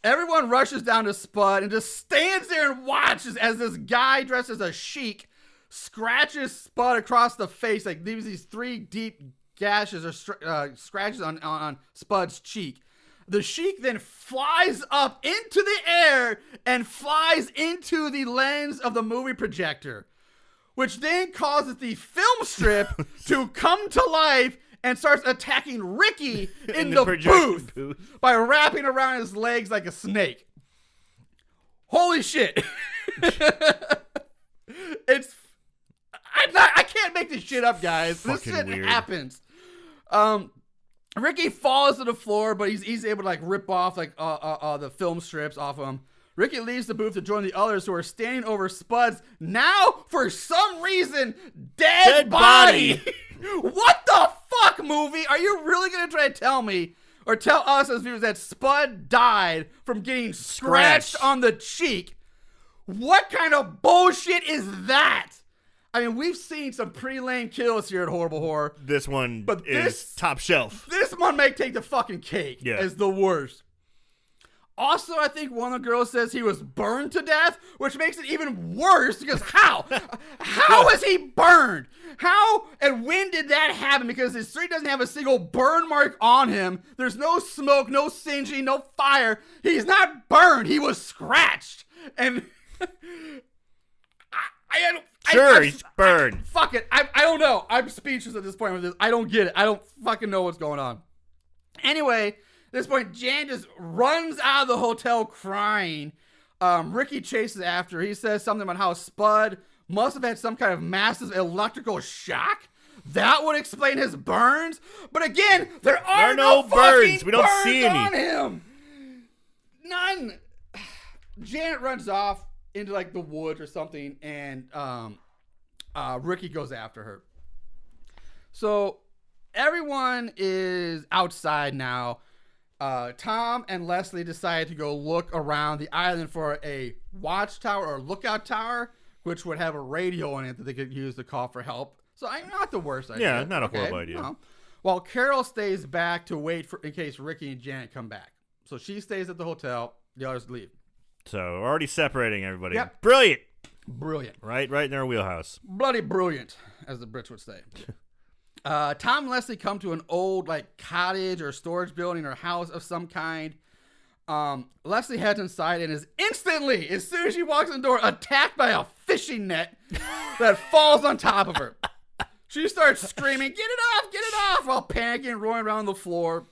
Everyone rushes down to Spud and just stands there and watches as this guy dressed as a sheik scratches Spud across the face, like leaves these 3 deep gashes or scratches on Spud's cheek. The sheik then flies up into the air and flies into the lens of the movie projector, which then causes the film strip to come to life and starts attacking Ricky in the booth by wrapping around his legs like a snake. Holy shit. I can't make this shit up, guys. This shit happens. Ricky falls to the floor, but he's able to like rip off like the film strips off of him. Ricky leaves the booth to join the others who are standing over Spud's now, for some reason, dead body. What the fuck, movie? Are you really going to try to tell me, or tell us as viewers, that Spud died from getting scratched on the cheek? What kind of bullshit is that? I mean, we've seen some pretty lame kills here at Horrible Horror. This one is top shelf. This one may take the fucking cake as the worst. Also, I think one of the girls says he was burned to death, which makes it even worse because how? How was he burned? How and when did that happen? Because his street doesn't have a single burn mark on him. There's no smoke, no singeing, no fire. He's not burned. He was scratched. And he's burned. Fuck it. I don't know. I'm speechless at this point with this. I don't get it. I don't fucking know what's going on. Anyway, at this point, Jan just runs out of the hotel crying. Ricky chases after. He says something about how Spud must have had some kind of massive electrical shock. That would explain his burns. But again, there are no burns. We don't see any on him. None. Janet runs off into like the woods or something, and Ricky goes after her. So everyone is outside now. Tom and Leslie decide to go look around the island for a watchtower or lookout tower, which would have a radio in it that they could use to call for help. So not the worst idea. Yeah, not a horrible idea. No. While Carol stays back to wait in case Ricky and Janet come back. So she stays at the hotel. The others leave. So we're already separating everybody. Yep. Brilliant. Right in our wheelhouse. Bloody brilliant, as the Brits would say. Tom and Leslie come to an old like cottage or storage building or house of some kind. Leslie heads inside and is instantly, as soon as she walks in the door, attacked by a fishing net that falls on top of her. She starts screaming, get it off, while panicking and rolling around the floor.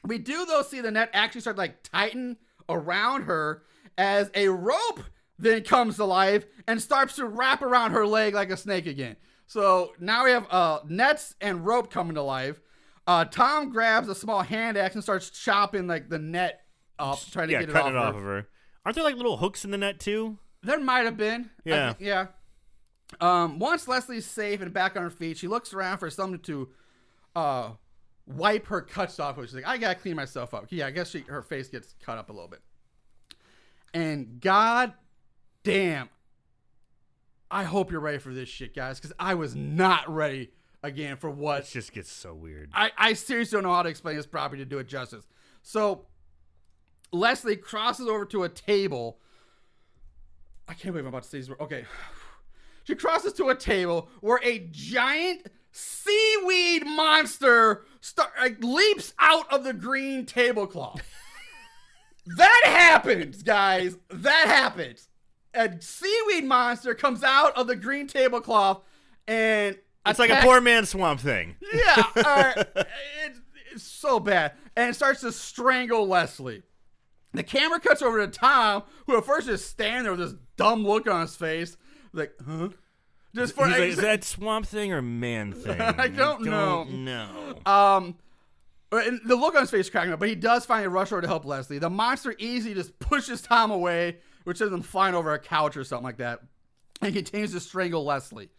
We do, though, see the net actually start like tighten around her as a rope then comes to life and starts to wrap around her leg like a snake again. So now we have nets and rope coming to life. Tom grabs a small hand axe and starts chopping like the net up, trying to get it off of her. Aren't there like little hooks in the net too? There might have been. Yeah. Yeah. Once Leslie's safe and back on her feet, she looks around for something to wipe her cuts off. Which is like, I gotta clean myself up. Yeah, I guess her face gets cut up a little bit. And god damn, I hope you're ready for this shit, guys, because I was not ready again for what. It just gets so weird. I seriously don't know how to explain this properly to do it justice. So Leslie crosses over to a table. I can't believe I'm about to say these words. Okay. She crosses to a table where a giant seaweed monster leaps out of the green tablecloth. That happens, guys. That happens. a seaweed monster comes out of the green tablecloth and it's like a poor man's Swamp Thing. Yeah, it's so bad. And it starts to strangle Leslie. The camera cuts over to Tom, who at first is standing there with this dumb look on his face. Like, huh? Just for is that Swamp Thing or Man Thing? I don't know. No. And the look on his face is cracking up, but he does finally rush over to help Leslie. The monster easily just pushes Tom away, which sends him flying over a couch or something like that, and continues to strangle Leslie.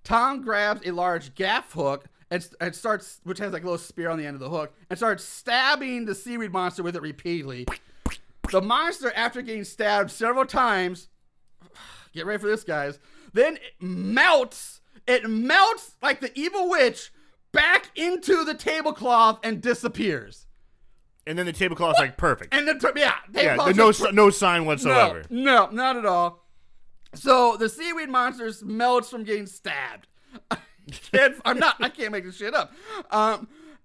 Tom grabs a large gaff hook and starts, which has like a little spear on the end of the hook, and starts stabbing the seaweed monster with it repeatedly. The monster, after getting stabbed several times, get ready for this, guys, then it melts like the evil witch back into the tablecloth and disappears. And then the tablecloth's like perfect. And no sign whatsoever. No, not at all. So the seaweed monster melts from getting stabbed. I can't make this shit up.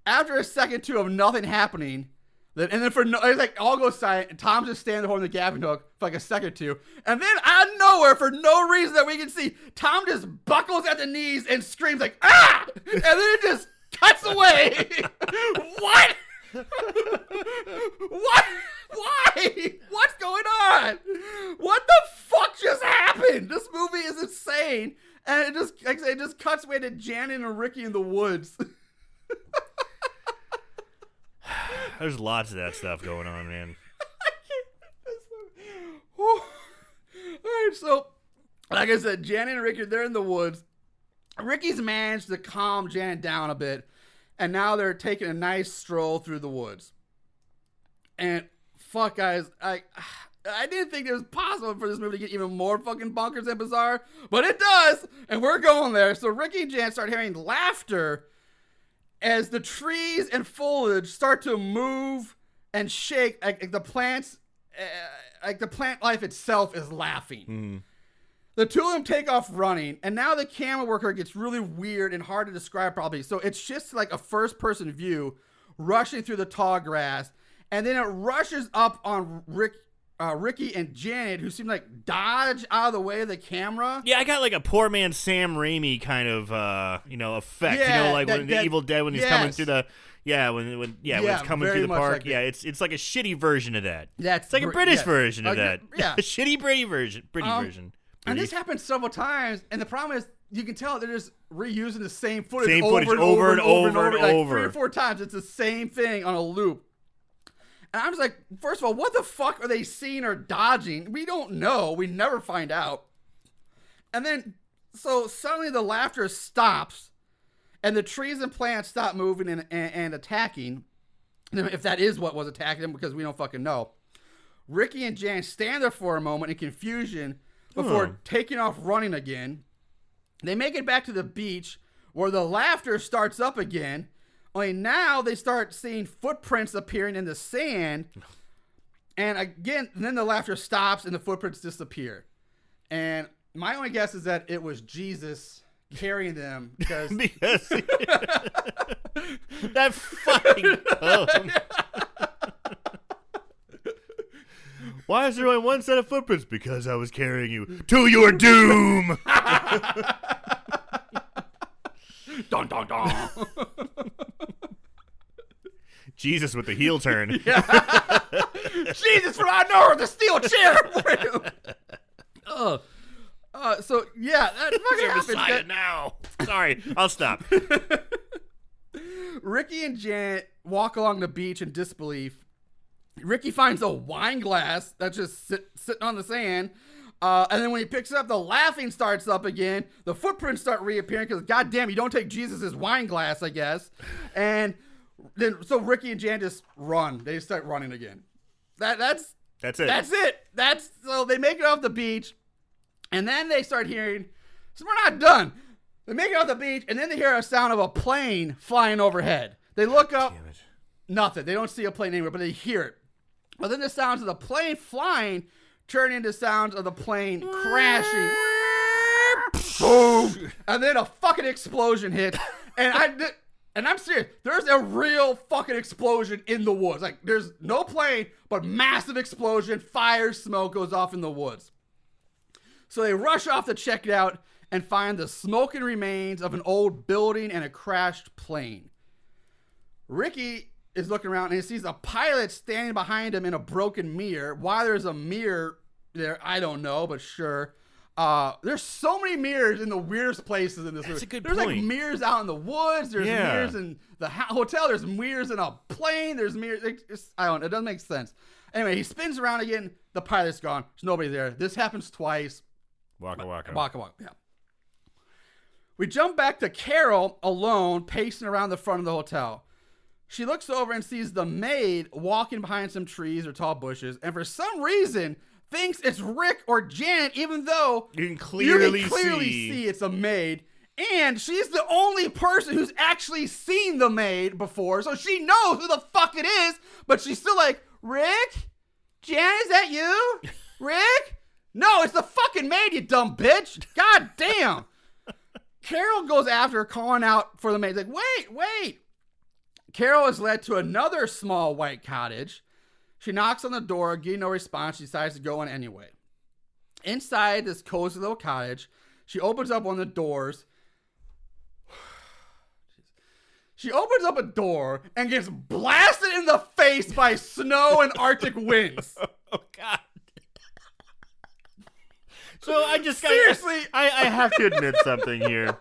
After a second or two of nothing happening, it's like all goes silent, and Tom's just standing there holding the gaffing hook for like a second or two, and then out of nowhere, for no reason that we can see, Tom just buckles at the knees and screams like "ah!" And then it just cuts away. What? What? Why? What's going on? What the fuck just happened? This movie is insane, and it just cuts away to Janet and Ricky in the woods. There's lots of that stuff going on, man. All right, so like I said, Janet and Ricky, they're in the woods. Ricky's managed to calm Janet down a bit, and now they're taking a nice stroll through the woods. And fuck, guys, I didn't think it was possible for this movie to get even more fucking bonkers and bizarre, but it does, and we're going there. So Ricky and Janet start hearing laughter as the trees and foliage start to move and shake, like the plants, like the plant life itself is laughing. Mm. The two of them take off running, and now the camera worker gets really weird and hard to describe probably. So it's just like a first-person view rushing through the tall grass, and then it rushes up on Ricky and Janet, who seem like dodge out of the way of the camera. Yeah, I got like a poor man Sam Raimi kind of effect. Yeah, like when the Evil Dead when he's coming through the when it's coming through the park. Like it's like a shitty version of that. It's like a British version of that. Yeah, a shitty British version. And this happens several times, and the problem is you can tell they're just reusing the same footage over and over. Like 3 or 4 times. It's the same thing on a loop. And I'm just like, first of all, what the fuck are they seeing or dodging? We don't know. We never find out. And then, so suddenly the laughter stops, and the trees and plants stop moving and attacking. If that is what was attacking them, because we don't fucking know. Ricky and Jan stand there for a moment in confusion before taking off running again. They make it back to the beach, where the laughter starts up again. Only now they start seeing footprints appearing in the sand. And again, then the laughter stops and the footprints disappear. And my only guess is that it was Jesus carrying them because that fucking poem. Why is there only one set of footprints? Because I was carrying you to your doom. Dun, dun, dun. Jesus with the heel turn. Jesus from out nowhere with a steel chair for you. So yeah, that fucking happens. Now. Sorry, I'll stop. Ricky and Janet walk along the beach in disbelief. Ricky finds a wine glass that's just sitting on the sand. And then when he picks it up, the laughing starts up again. The footprints start reappearing because, goddamn, you don't take Jesus' wine glass, I guess. And then so Ricky and Jan just run. They just start running again. That's it. So they make it off the beach, and then they start hearing. So we're not done. They make it off the beach, and then they hear a sound of a plane flying overhead. They look up. Damn it. Nothing. They don't see a plane anywhere, but they hear it. But then the sounds of the plane flying turn into sounds of the plane crashing. Boom! And then a fucking explosion hits. And I'm serious. There's a real fucking explosion in the woods. Like, there's no plane, but massive explosion. Fire, smoke goes off in the woods. So they rush off to check it out and find the smoking remains of an old building and a crashed plane. Ricky is looking around and he sees a pilot standing behind him in a broken mirror. Why there's a mirror there, I don't know, but sure. There's so many mirrors in the weirdest places in this movie. That's a good There's point. like mirrors out in the woods. There's mirrors in the hotel. There's mirrors in a plane. There's mirrors. It doesn't make sense. Anyway, he spins around again. The pilot's gone. There's nobody there. This happens twice. Waka waka. Waka waka. Yeah. We jump back to Carol alone, pacing around the front of the hotel. She looks over and sees the maid walking behind some trees or tall bushes, and for some reason thinks it's Rick or Janet, even though you can clearly see it's a maid. And she's the only person who's actually seen the maid before, so she knows who the fuck it is, but she's still like, Rick? Janet, is that you? Rick? No, it's the fucking maid, you dumb bitch. God damn. Carol goes after her, calling out for the maid. Like, wait. Carol is led to another small white cottage. She knocks on the door, getting no response. She decides to go in anyway. Inside this cozy little cottage, she opens up one of the doors. She opens up a door and gets blasted in the face by snow and Arctic winds. Oh, God. So I just seriously, I have to admit something here.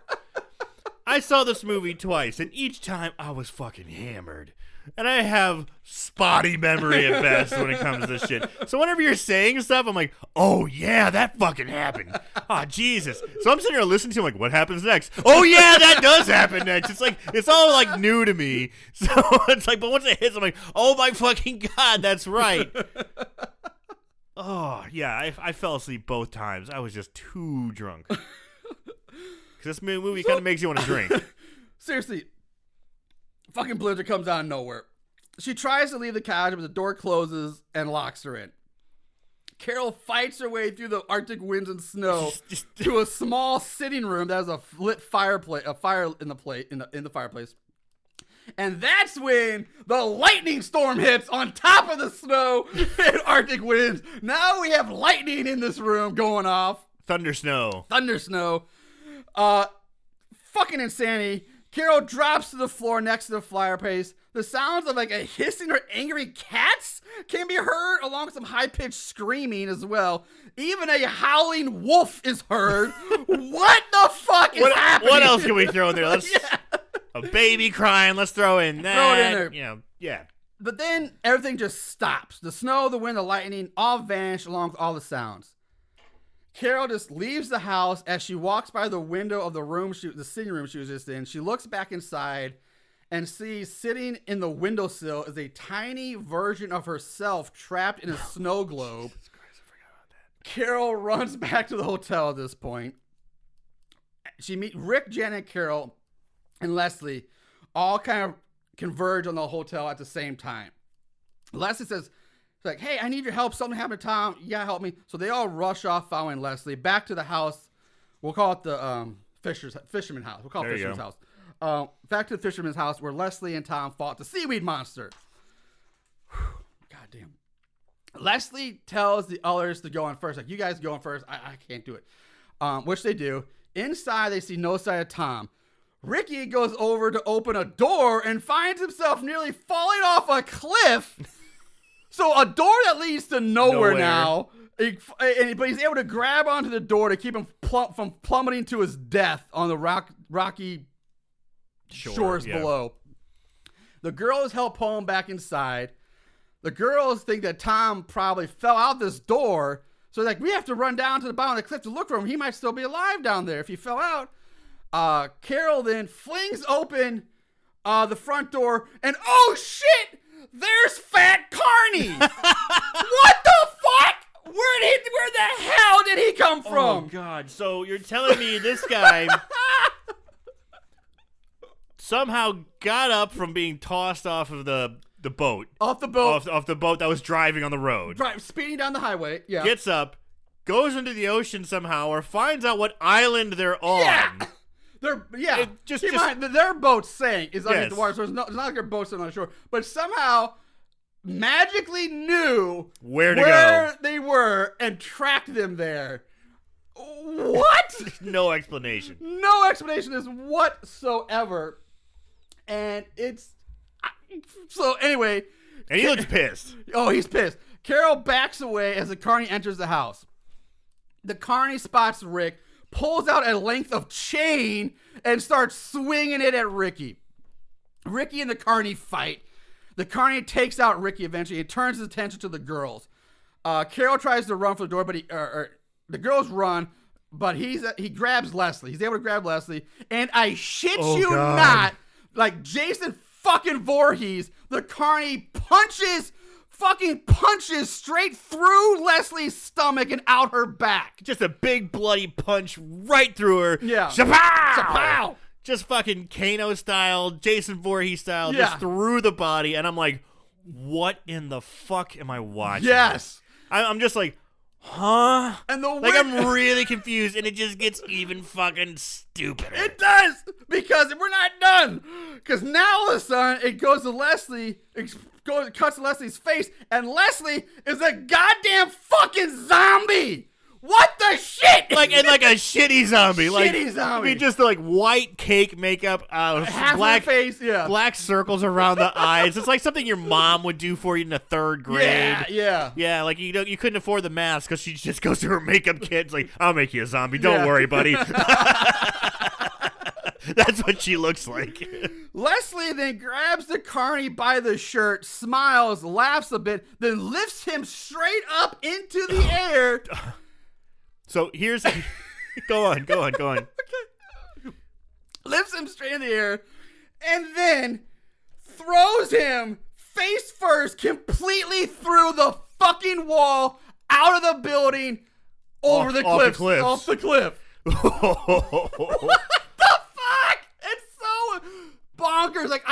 I saw this movie twice, and each time I was fucking hammered. And I have spotty memory at best when it comes to this shit. So whenever you're saying stuff, I'm like, oh yeah, that fucking happened. Oh, Jesus. So I'm sitting here listening to him like, what happens next? Oh yeah, that does happen next. It's like, it's all like new to me. So it's like, but once it hits, I'm like, oh my fucking God, that's right. Oh, yeah, I fell asleep both times. I was just too drunk. Because this movie kind of makes you want to drink. Seriously. Fucking blizzard comes out of nowhere. She tries to leave the cottage, but the door closes and locks her in. Carol fights her way through the Arctic winds and snow to a small sitting room that has a lit fireplace, a fire in the fireplace. And that's when the lightning storm hits on top of the snow and Arctic winds. Now we have lightning in this room going off. Thunder snow. Fucking insanity. Carol drops to the floor next to the fireplace. The sounds of like a hissing or angry cats can be heard, along with some high-pitched screaming as well. Even a howling wolf is heard. What the fuck is happening? What else can we throw in there? Let's a baby crying. Let's throw in that. Throw it in there. You know, yeah. But then everything just stops. The snow, the wind, the lightning all vanish along with all the sounds. Carol just leaves the house. As she walks by the window of the room, the sitting room she was just in. She looks back inside and sees sitting in the windowsill is a tiny version of herself trapped in a snow globe. Jesus Christ, I forgot about that. Carol runs back to the hotel at this point. She meets Rick, Janet, Carol, and Leslie all kind of converge on the hotel at the same time. Leslie says, it's like, hey, I need your help. Something happened to Tom. You gotta help me. So they all rush off following Leslie back to the house. We'll call it the fisherman's house. We'll call it fisherman's house. Back to the fisherman's house where Leslie and Tom fought the seaweed monster. God damn. Leslie tells the others to go on first. Like, you guys go on first. I can't do it. Which they do. Inside, they see no sign of Tom. Ricky goes over to open a door and finds himself nearly falling off a cliff. So a door that leads to nowhere. Now, but he's able to grab onto the door to keep him from plummeting to his death on the rocky shores below. The girls help pull him back inside. The girls think that Tom probably fell out this door, so like, we have to run down to the bottom of the cliff to look for him. He might still be alive down there if he fell out. Carol then flings open the front door, and oh shit! There's Fat Carney! What the fuck? Where the hell did he come from? Oh, God. So you're telling me this guy somehow got up from being tossed off of the boat. Off the boat. Off the boat that was driving on the road. Speeding down the highway, yeah. Gets up, goes into the ocean somehow, or finds out what island they're on. Yeah. Their boat sank. It's underneath the water, so it's not like their boat's on the shore. But somehow magically knew where they were and tracked them there. What? No explanation. No explanation is whatsoever. And it's... So, anyway... And he looks pissed. Oh, he's pissed. Carol backs away as the carney enters the house. The carney spots Rick, pulls out a length of chain, and starts swinging it at Ricky. Ricky and the carney fight. The carney takes out Ricky eventually and turns his attention to the girls. Carol tries to run for the door, but the girls run, but he grabs Leslie. He's able to grab Leslie, and I shit you God. not, like Jason fucking Voorhees, the carney punches straight through Leslie's stomach and out her back. Just a big bloody punch right through her. Yeah. Shapow! Shapow! Just fucking Kano style, Jason Voorhees style, Yeah. just through the body. And I'm like, what in the fuck am I watching? Yes. I'm just like, huh? And the like, I'm really confused, and it just gets even fucking stupider. It does, because we're not done. Because now all of a sudden it goes to Leslie, cuts to Leslie's face, and Leslie is a goddamn fucking zombie. What the shit? And like a shitty zombie. Shitty zombie. I mean, just like white cake makeup, Half black of the face, yeah. black circles around the eyes. It's like something your mom would do for you in the 3rd grade. Yeah. Yeah, like you couldn't afford the mask because she just goes to her makeup kit. It's like, I'll make you a zombie. Don't worry, buddy. That's what she looks like. Leslie then grabs the carney by the shirt, smiles, laughs a bit, then lifts him straight up into the air. So here's... Go on. Okay. Lifts him straight in the air, and then throws him face first completely through the fucking wall, out of the building, over the cliff. Off the cliff. What the fuck? It's so bonkers. Like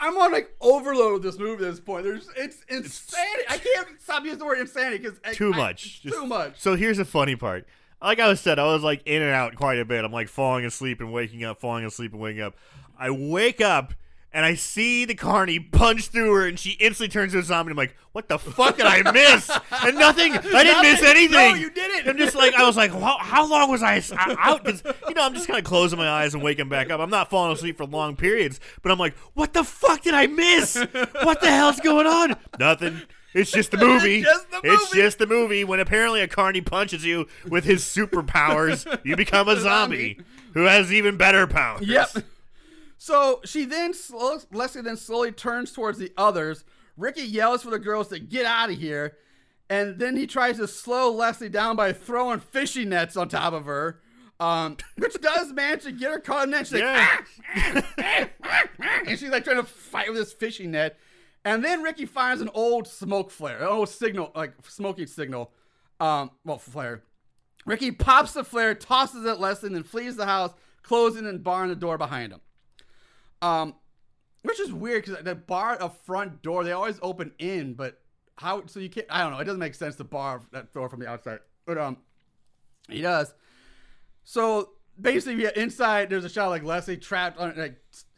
I'm on like overload with this movie at this point. It's insanity. I can't stop using the word insanity because too much. Too much. So here's the funny part. Like I said, I was like in and out quite a bit. I'm like falling asleep and waking up, falling asleep and waking up. I wake up and I see the carney punch through her, and she instantly turns to a zombie. I'm like, what the fuck did I miss? And nothing. I didn't miss anything. No, you didn't. I'm just like, I was like, how long was I out? Because, I'm just kind of closing my eyes and waking back up. I'm not falling asleep for long periods, but I'm like, what the fuck did I miss? What the hell's going on? Nothing. It's just the movie. It's just the movie. When apparently a carney punches you with his superpowers, you become a zombie who has even better powers. Yep. So Leslie then slowly turns towards the others. Ricky yells for the girls to get out of here, and then he tries to slow Leslie down by throwing fishing nets on top of her, which does manage to get her caught in that. She's like, and she's like trying to fight with this fishing net. And then Ricky finds an old smoke flare, an old signal, like smoking signal, flare. Ricky pops the flare, tosses it at Leslie, and then flees the house, closing and barring the door behind him. Which is weird because the bar, a front door, they always open in, but how? So you can't. I don't know. It doesn't make sense to bar that door from the outside, but he does. So basically, inside there's a shot like Leslie trapped on like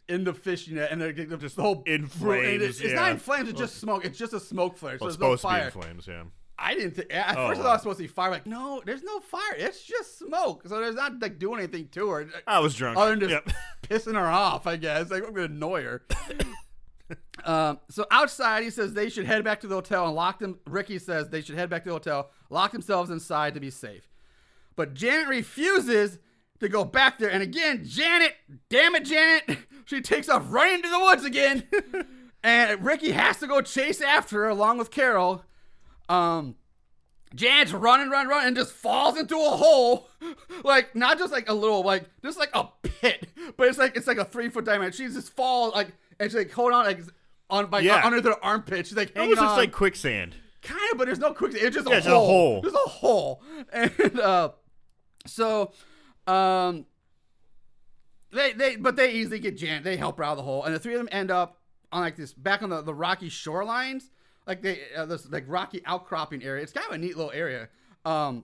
in the fishing net, and they're just the whole in flames. It's not in flames. It's just smoke. It's just a smoke flare. So Well, it's there's no supposed fire. to be in flames, yeah. I didn't think. At first, I thought it was supposed to be fire. Like, no, there's no fire. It's just smoke. So there's not like doing anything to her. I was drunk. Other than just pissing her off, I guess. Like, I'm gonna annoy her. So outside, he says they should head back to the hotel and lock them. Ricky says they should head back to the hotel, lock themselves inside to be safe. But Janet refuses to go back there. And again, Janet, damn it, Janet, she takes off right into the woods again. And Ricky has to go chase after her along with Carol. Janet's running, and just falls into a hole. Like, not just like a little, like, just like a pit. But it's like a 3-foot diameter. She just falls, like, and she's like, hold on, like, under their armpit. She's like, hanging on. It looks like quicksand. Kind of, but there's no quicksand. It's just a hole. It's a hole. There's a hole. And, they easily get Janet. They help her out of the hole. And the three of them end up on, like, this, back on the rocky shorelines. Like this like rocky outcropping area. It's kind of a neat little area. Where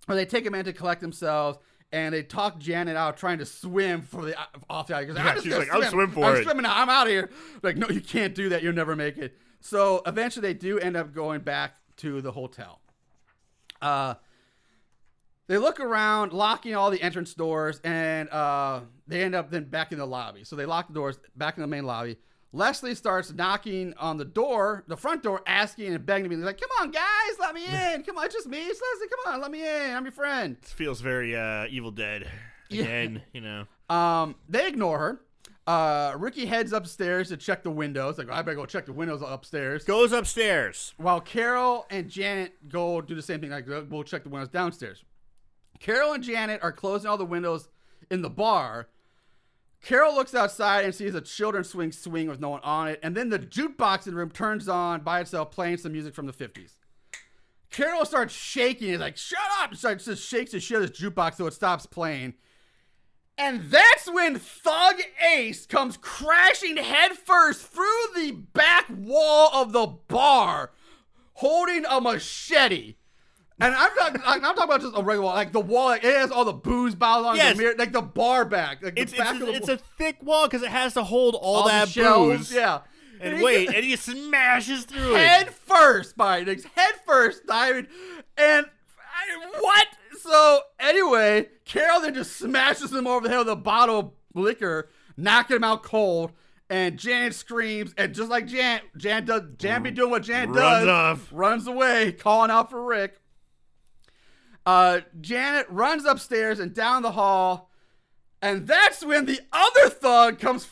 they take a minute to collect themselves, and they talk Janet out trying to swim for off the island. She's like, I'll swim for it. I'm swimming now. I'm out of here. Like, no, you can't do that. You'll never make it. So eventually, they do end up going back to the hotel. They look around, locking all the entrance doors, and they end up then back in the lobby. So they lock the doors back in the main lobby. Leslie starts knocking on the door, the front door, asking and begging to be like, "Come on, guys, let me in. Come on, it's just me. It's Leslie. Come on, let me in. I'm your friend." This feels very Evil Dead again, you know. They ignore her. Ricky heads upstairs to check the windows. Like, I better go check the windows upstairs. Goes upstairs. While Carol and Janet go do the same thing. Like, we'll check the windows downstairs. Carol and Janet are closing all the windows in the bar. Carol looks outside and sees a children's swing with no one on it. And then the jukebox in the room turns on by itself, playing some music from the 50s. Carol starts shaking. He's like, "Shut up!" She just shakes the shit out of this jukebox so it stops playing. And that's when Thug Ace comes crashing headfirst through the back wall of the bar, holding a machete. And I'm talking about just a regular wall, like the wall. Like, it has all the booze bottles on the mirror, like the bar back. Like it's a thick wall because it has to hold all that shelves, booze. yeah. And he smashes through head first, head first, diving, and what? So anyway, Carol then just smashes him over the head with a bottle of liquor, knocking him out cold. And Jan screams, and just like Jan be doing what Jan does, runs away, calling out for Rick. Janet runs upstairs and down the hall, and that's when the other thug comes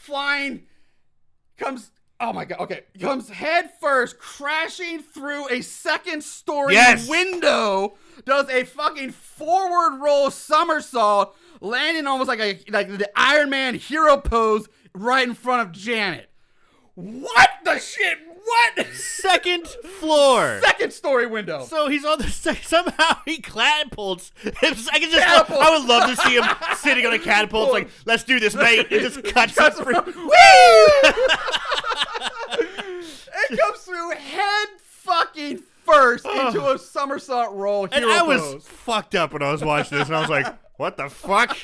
head first, crashing through a second-story window, does a fucking forward roll somersault, landing almost like the Iron Man hero pose right in front of Janet. What the shit? What? Second floor. Second story window. So he's on the somehow he catapults. I would love to see him sitting on a catapult. Like, let's do this, mate. It just cuts through. It comes through head fucking first into a somersault roll. And I was fucked up when I was watching this, and I was like, "What the fuck?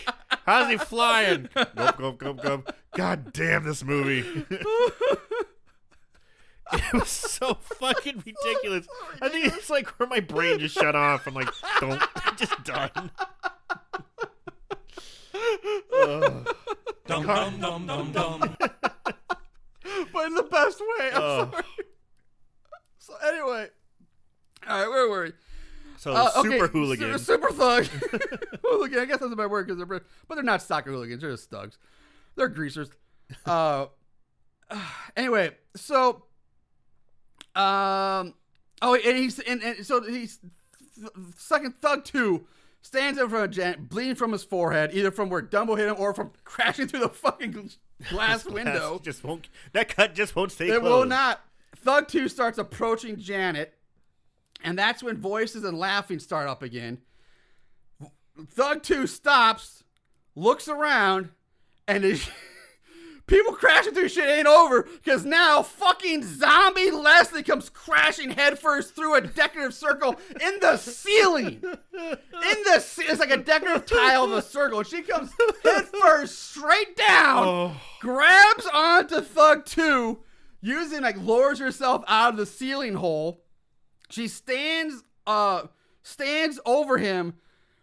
How's he flying?" Go. God damn this movie. It was so fucking ridiculous. I think it's like where my brain just shut off. I'm like, just done. Dum. But in the best way. I'm sorry. So anyway, all right, where were we? So super hooligans. Super thug. Hooligan. I guess that's a bad word because they're not soccer hooligans. They're just thugs. They're greasers. Anyway, so. So he's second thug 2 stands in front of Janet, bleeding from his forehead, either from where Dumbo hit him or from crashing through the fucking glass window. That cut just won't stay closed. It will not. Thug 2 starts approaching Janet, and that's when voices and laughing start up again. Thug 2 stops, looks around, and is people crashing through shit ain't over, because now fucking zombie Leslie comes crashing headfirst through a decorative circle in the ceiling. It's like a decorative tile of a circle. She comes headfirst straight down, grabs onto Thug 2, lowers herself out of the ceiling hole. She stands over him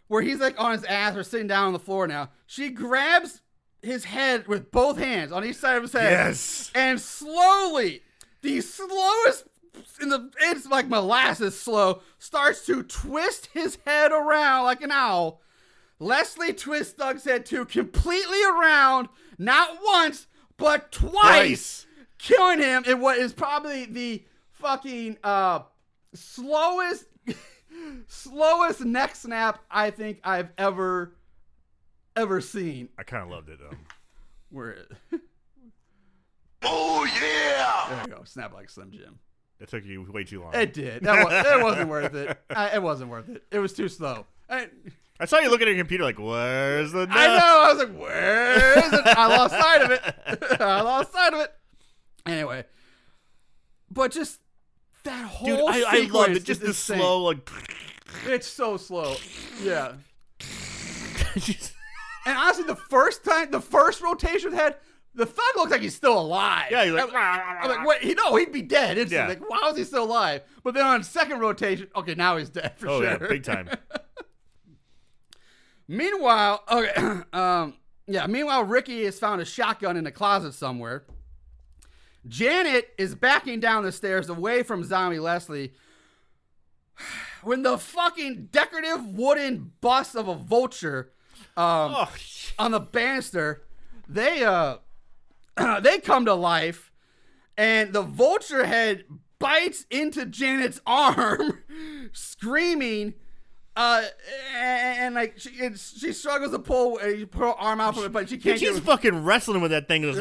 where he's like on his ass or sitting down on the floor now. She grabs his head with both hands on each side of his head. Yes. And slowly, the slowest it's like molasses slow, starts to twist his head around like an owl. Leslie twists Thug's head too, completely around, not once, but twice. Killing him in what is probably the fucking slowest neck snap I think I've ever seen. I kind of loved it though. Where is Oh yeah! There you go. Snap like Slim Jim. It took you way too long. It did. It wasn't worth it. It wasn't worth it. It was too slow. I saw you looking at your computer like, where's the nut? I know. I was like, where is it? I lost sight of it. Anyway. But just that whole Dude, I love it. Just the insane. slow, like. It's so slow. Yeah. And honestly, the first rotation head, the thug looks like he's still alive. Yeah, he's like, I'm like, wait, he'd be dead instantly. Yeah. Like, why is he still alive? But then on second rotation, okay, now he's dead for sure. Yeah, big time. Meanwhile, meanwhile, Ricky has found a shotgun in a closet somewhere. Janet is backing down the stairs away from zombie Leslie when the fucking decorative wooden bust of a vulture on the banister, they come to life, and the vulture head bites into Janet's arm, screaming, and like she struggles to pull her arm out from it, but she can't. She's fucking wrestling with that thing. And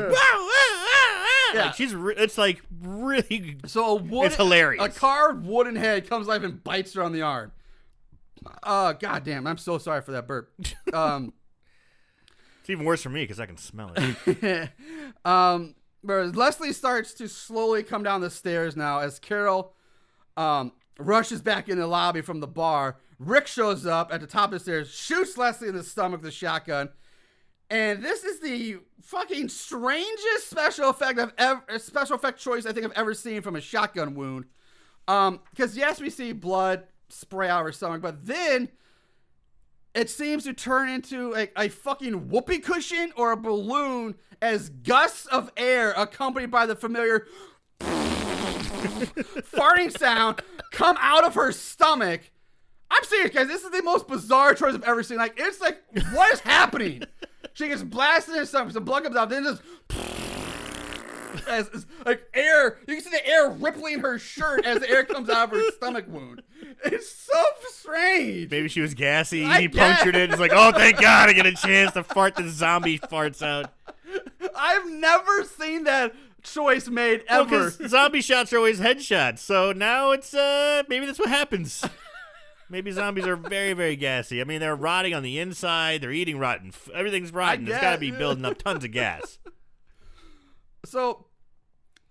Yeah. Like it's like really. So it's hilarious. A carved wooden head comes to life and bites her on the arm. God damn! I'm so sorry for that burp. It's even worse for me because I can smell it. Whereas Leslie starts to slowly come down the stairs now as Carol rushes back in the lobby from the bar. Rick shows up at the top of the stairs, shoots Leslie in the stomach with a shotgun. And this is the fucking strangest special effect choice I think I've ever seen from a shotgun wound. Because yes, we see blood spray out of her stomach, but then it seems to turn into a fucking whoopee cushion or a balloon as gusts of air accompanied by the familiar farting sound come out of her stomach. I'm serious, guys. This is the most bizarre choice I've ever seen. Like, it's like, what is happening? She gets blasted in her stomach, some blood comes out, then just as like air. You can see the air rippling her shirt as the air comes out of her stomach wound. It's so strange. Maybe she was gassy. He punctured it. It's like, oh, thank God, I get a chance to fart the zombie farts out. I've never seen that choice made ever. Well, zombie shots are always headshots, so now it's maybe that's what happens. Maybe zombies are very, very gassy. I mean, they're rotting on the inside. They're eating rotten. Everything's rotten. It's got to be building up tons of gas. So,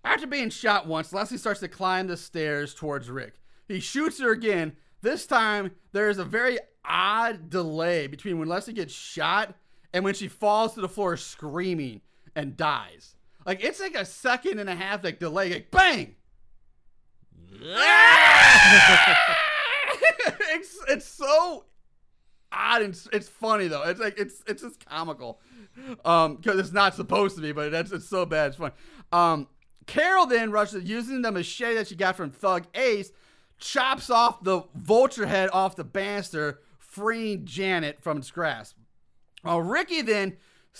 after being shot once, Leslie starts to climb the stairs towards Rick. He shoots her again. This time, there's a very odd delay between when Leslie gets shot and when she falls to the floor screaming and dies. Like, it's like a second and a half like delay. Like, bang! It's so odd and it's funny though. It's like it's just comical because it's not supposed to be, but it's so bad it's funny. Carol then rushes using the machete that she got from Thug Ace, chops off the vulture head off the banister, freeing Janet from its grasp. Ricky then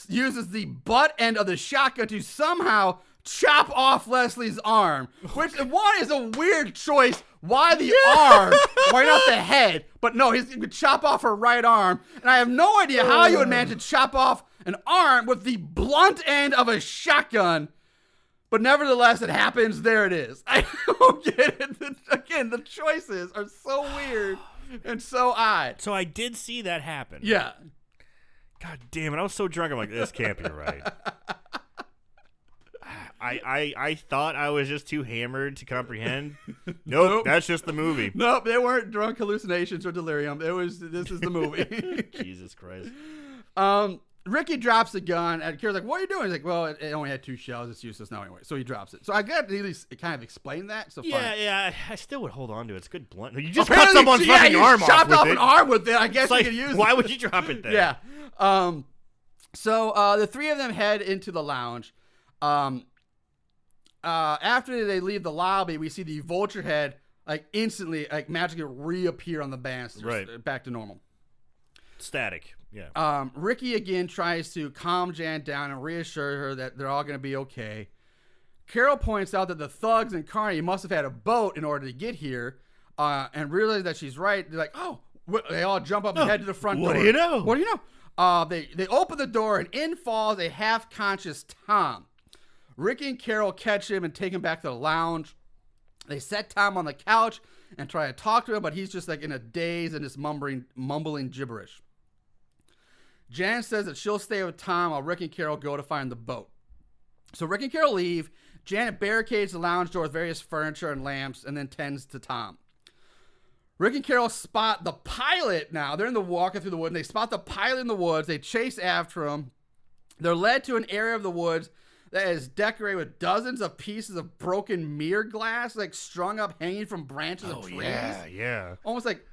uses the butt end of the shotgun to somehow chop off Leslie's arm, which one is a weird choice. Why the arm? Why not the head? But no, he's going to chop off her right arm. And I have no idea how you would manage to chop off an arm with the blunt end of a shotgun. But nevertheless, it happens. There it is. I don't get it. Again, the choices are so weird and so odd. So I did see that happen. Yeah. God damn it. I was so drunk. I'm like, this can't be right. I thought I was just too hammered to comprehend. Nope, that's just the movie. Nope, they weren't drunk hallucinations or delirium. This is the movie. Jesus Christ. Ricky drops the gun, and Kira's like, what are you doing? He's like, well, it only had 2 shells. It's useless now anyway. So he drops it. So I got to at least kind of explain that. So yeah, I still would hold on to it. It's good blunt. You just cut someone's fucking arm off chopped with off it. an arm with it. I guess you you could use it. Why would you drop it then? Yeah. So the 3 of them head into the lounge. After they leave the lobby, we see the vulture head like instantly, like magically reappear on the banisters, right, back to normal. Static, yeah. Ricky again tries to calm Jan down and reassure her that they're all going to be okay. Carol points out that the thugs and Carney must have had a boat in order to get here, and realize that she's right. They're like, oh, they all jump up and head to the front door. What do you know? What do you know? They open the door and in falls a half-conscious Tom. Ricky and Carol catch him and take him back to the lounge. They set Tom on the couch and try to talk to him, but he's just like in a daze and just mumbling gibberish. Jan says that she'll stay with Tom while Rick and Carol go to find the boat. So Rick and Carol leave. Janet barricades the lounge door with various furniture and lamps and then tends to Tom. Rick and Carol spot the pilot now. They're walking through the woods. And they spot the pilot in the woods. They chase after him. They're led to an area of the woods that is decorated with dozens of pieces of broken mirror glass, like strung up, hanging from branches of trees. Yeah. Almost like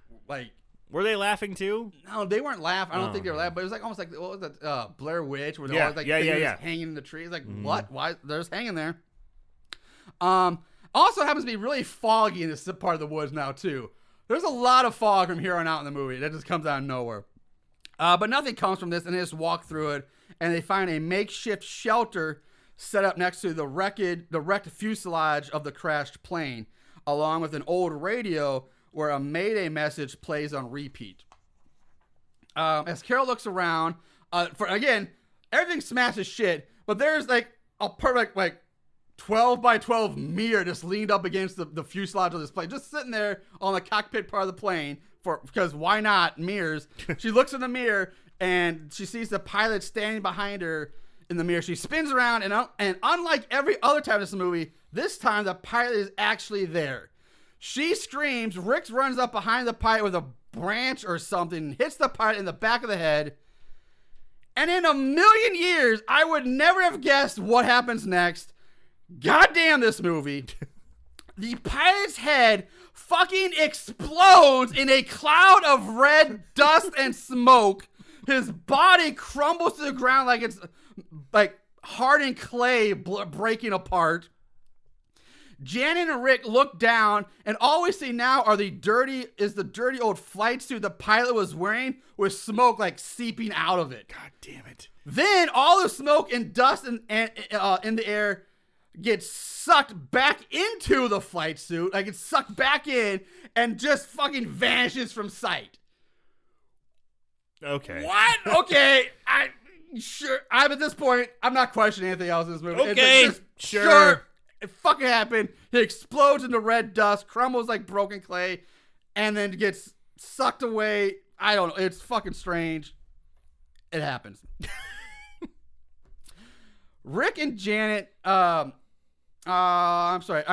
Were they laughing too? No, they weren't laughing. I don't think they were laughing, but it was like almost like what was that Blair Witch where they're always like hanging in the trees. Like what? Why they're just hanging there? Also happens to be really foggy in this part of the woods now too. There's a lot of fog from here on out in the movie. That just comes out of nowhere. But nothing comes from this, and they just walk through it, and they find a makeshift shelter set up next to the wrecked fuselage of the crashed plane, along with an old radio where a Mayday message plays on repeat. As Carol looks around, everything smashes shit, but there's like a perfect 12 by 12 mirror just leaned up against the fuselage of this plane, just sitting there on the cockpit part of the plane because why not mirrors? She looks in the mirror and she sees the pilot standing behind her in the mirror. She spins around and unlike every other time in this movie, this time the pilot is actually there. She screams. Rick runs up behind the pilot with a branch or something, hits the pilot in the back of the head. And in a million years, I would never have guessed what happens next. Goddamn this movie. The pilot's head fucking explodes in a cloud of red dust and smoke. His body crumbles to the ground like it's like hardened clay breaking apart. Janet and Rick look down, and all we see now are the dirty old flight suit the pilot was wearing with smoke like seeping out of it. God damn it. Then all the smoke and dust in the air gets sucked back into the flight suit, like it's sucked back in, and just fucking vanishes from sight. Okay. What? Okay. I'm at this point, I'm not questioning anything else in this movie. Okay. Sure. It fucking happened. He explodes into red dust, crumbles like broken clay, and then gets sucked away. I don't know. It's fucking strange. It happens. Rick and Janet, I'm sorry.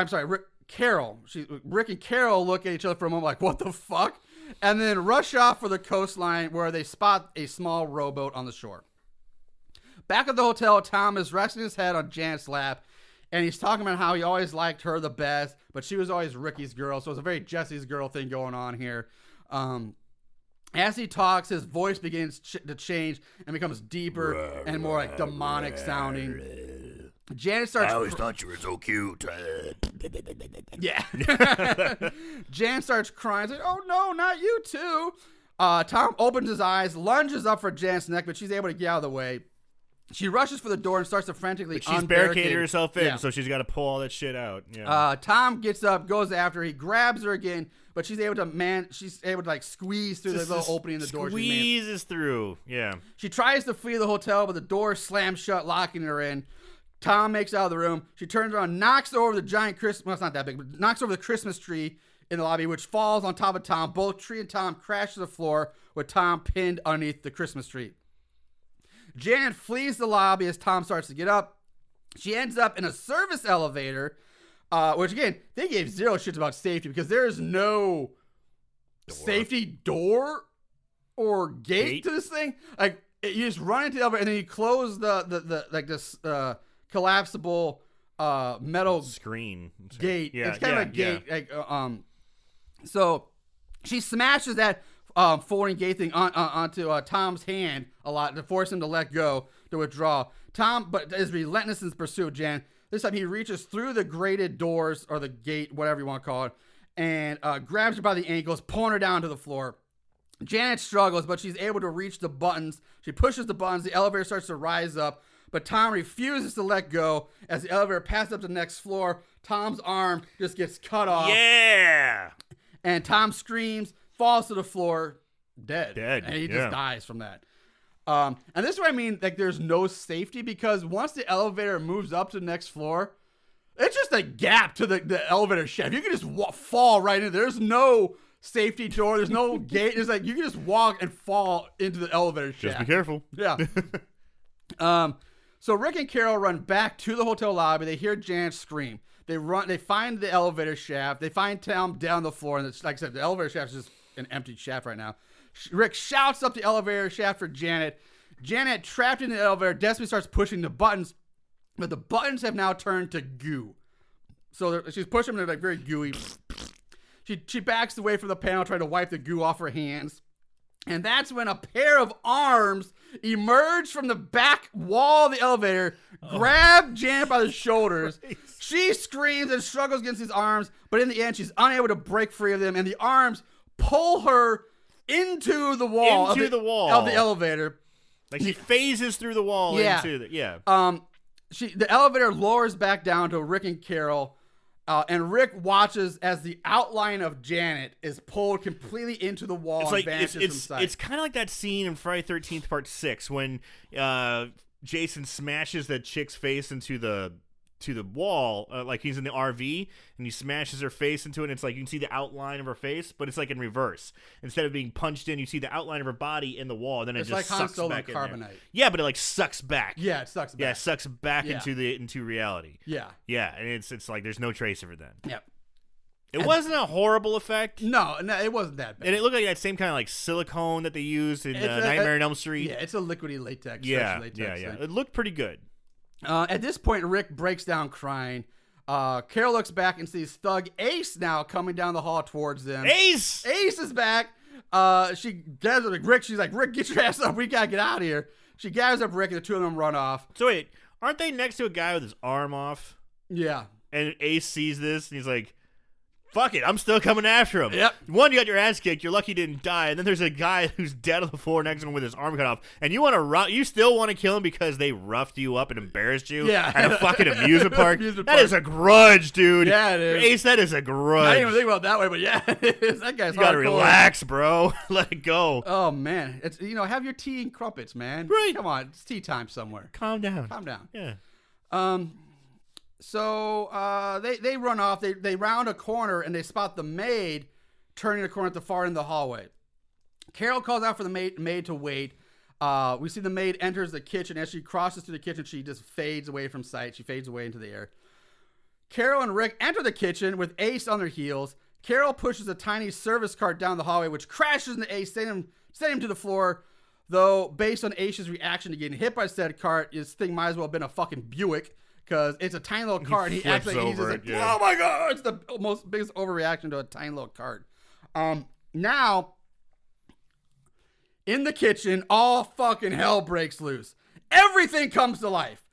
Carol. Rick and Carol look at each other for a moment like, what the fuck? And then rush off for the coastline where they spot a small rowboat on the shore. Back at the hotel, Tom is resting his head on Janet's lap, and he's talking about how he always liked her the best, but she was always Ricky's girl, so it's a very Jesse's girl thing going on here. As he talks, his voice begins to change and becomes deeper and more like demonic sounding. Janet starts. I always thought you were so cute. Yeah. Janet starts crying. She's like, oh no, not you too. Tom opens his eyes, lunges up for Janet's neck, but she's able to get out of the way. She rushes for the door and starts to frantically she's barricaded herself in, so she's got to pull all that shit out. Yeah. Tom gets up, goes after her. He grabs her again, but she's able to like squeeze through the little opening in the door. Squeezes through. Yeah. She tries to flee the hotel, but the door slams shut, locking her in. Tom makes out of the room. She turns around, knocks over the giant Christmas. Well, it's not that big, but knocks over the Christmas tree in the lobby, which falls on top of Tom. Both tree and Tom crash to the floor, with Tom pinned underneath the Christmas tree. Janet flees the lobby as Tom starts to get up. She ends up in a service elevator, which again, they gave zero shits about safety because there is no safety door or gate to this thing. Like you just run into the elevator and then you close the like this collapsible metal screen gate. Yeah, it's kind of a gate. Yeah. So she smashes that folding gate thing onto Tom's hand a lot to force him to let go, to withdraw. Tom, but is relentless in his pursuit, Jan. This time he reaches through the grated doors or the gate, whatever you want to call it, and grabs her by the ankles, pulling her down to the floor. Janet struggles, but she's able to reach the buttons. She pushes the buttons. The elevator starts to rise up, but Tom refuses to let go. As the elevator passes up to the next floor, Tom's arm just gets cut off. Yeah! And Tom screams, falls to the floor, dead. And he just dies from that. And this is what I mean, like there's no safety, because once the elevator moves up to the next floor, it's just a gap to the elevator shaft. You can just fall right in. There's no safety door. There's no gate. It's like you can just walk and fall into the elevator shaft. Just be careful. Yeah. So Rick and Carol run back to the hotel lobby. They hear Janet scream. They find the elevator shaft. They find Tom down the floor. And it's, like I said, the elevator shaft is just an empty shaft right now. Rick shouts up the elevator shaft for Janet. Janet, trapped in the elevator, desperately starts pushing the buttons, but the buttons have now turned to goo. So she's pushing them, they're like very gooey. She backs away from the panel, trying to wipe the goo off her hands. And that's when a pair of arms emerge from the back wall of the elevator, grab Janet by the shoulders. She screams and struggles against these arms, but in the end, she's unable to break free of them, and the arms pull her into the wall of the elevator. Like she phases through the wall the elevator lowers back down to Rick and Carol, and Rick watches as the outline of Janet is pulled completely into the wall and vanishes from sight. It's kind of like that scene in Friday 13th Part 6 when Jason smashes that chick's face into the wall, like he's in the RV, and he smashes her face into it, and it's like you can see the outline of her face, but it's like in reverse. Instead of being punched in, you see the outline of her body in the wall, and then it's it just like sucks Han Solo back in Carbonite. there. Yeah, but it like sucks back. Yeah, it sucks back. Yeah, it sucks back into reality. Yeah. Yeah, and it's like there's no trace of her then. Yep. It wasn't a horrible effect. No, it wasn't that bad. And it looked like that same kind of like silicone that they used in Nightmare on Elm Street. Yeah, it's a liquidy latex. Yeah, latex yeah. thing. It looked pretty good. At this point, Rick breaks down crying. Carol looks back and sees Thug Ace now coming down the hall towards them. Ace is back. She gathers up Rick. She's like, Rick, get your ass up. We gotta get out of here. She gathers up Rick, and the two of them run off. So wait, aren't they next to a guy with his arm off? Yeah. And Ace sees this, and he's like, fuck it, I'm still coming after him. Yep. One, you got your ass kicked. You're lucky you didn't die. And then there's a guy who's dead on the floor next to him with his arm cut off. And you still want to kill him because they roughed you up and embarrassed you at a fucking amusement park? That is a grudge, dude. Yeah, it is. Ace, that is a grudge. I didn't even think about it that way, but yeah, it is. That guy's You gotta hardcore. relax, bro. Let it go. Oh, man. It's have your tea and crumpets, man. Right. Come on. It's tea time somewhere. Calm down. Yeah. Yeah. So they run off. They round a corner and they spot the maid turning a corner at the far end of the hallway. Carol calls out for the maid to wait. We see the maid enters the kitchen. As she crosses through the kitchen, she just fades away from sight. She fades away into the air. Carol and Rick enter the kitchen with Ace on their heels. Carol pushes a tiny service cart down the hallway, which crashes into Ace, sending him to the floor. Though, based on Ace's reaction to getting hit by said cart, this thing might as well have been a fucking Buick. Because it's a tiny little cart. He's just like, oh my God. It's the biggest overreaction to a tiny little cart. Now, in the kitchen, all fucking hell breaks loose. Everything comes to life.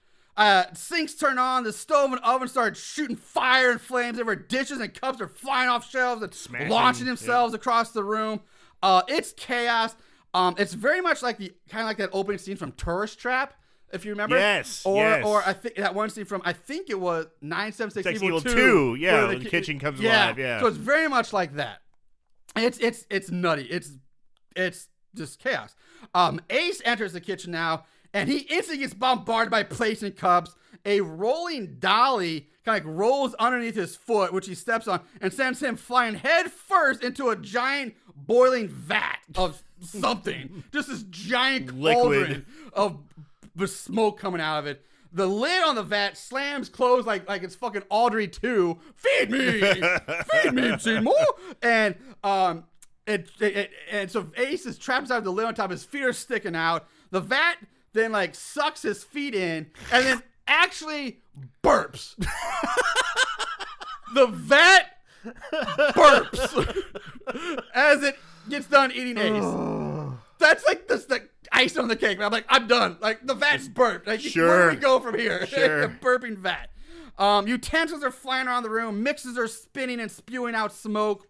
Sinks turn on. The stove and oven start shooting fire and flames everywhere. Dishes and cups are flying off shelves and launching themselves across the room. It's chaos. It's very much like that opening scene from Tourist Trap. If you remember, or I think that one scene from it was 976 Evil 2. Yeah, the kitchen comes alive. Yeah, so it's very much like that. It's nutty. It's just chaos. Ace enters the kitchen now, and he instantly gets bombarded by plates and cups. A rolling dolly kind of rolls underneath his foot, which he steps on, and sends him flying head first into a giant boiling vat of something. Just this giant cauldron of smoke coming out of it. The lid on the vat slams closed like it's fucking Audrey 2. Feed me, Seymour. And and so Ace is trapped inside the lid on top. His feet are sticking out. The vat then sucks his feet in and then actually burps. The vat burps as it gets done eating Ace. That's the ice on the cake. I'm like, I'm done. Like, the vat's burped. Like, where do we go from here? Sure. The burping vat. Utensils are flying around the room. Mixes are spinning and spewing out smoke.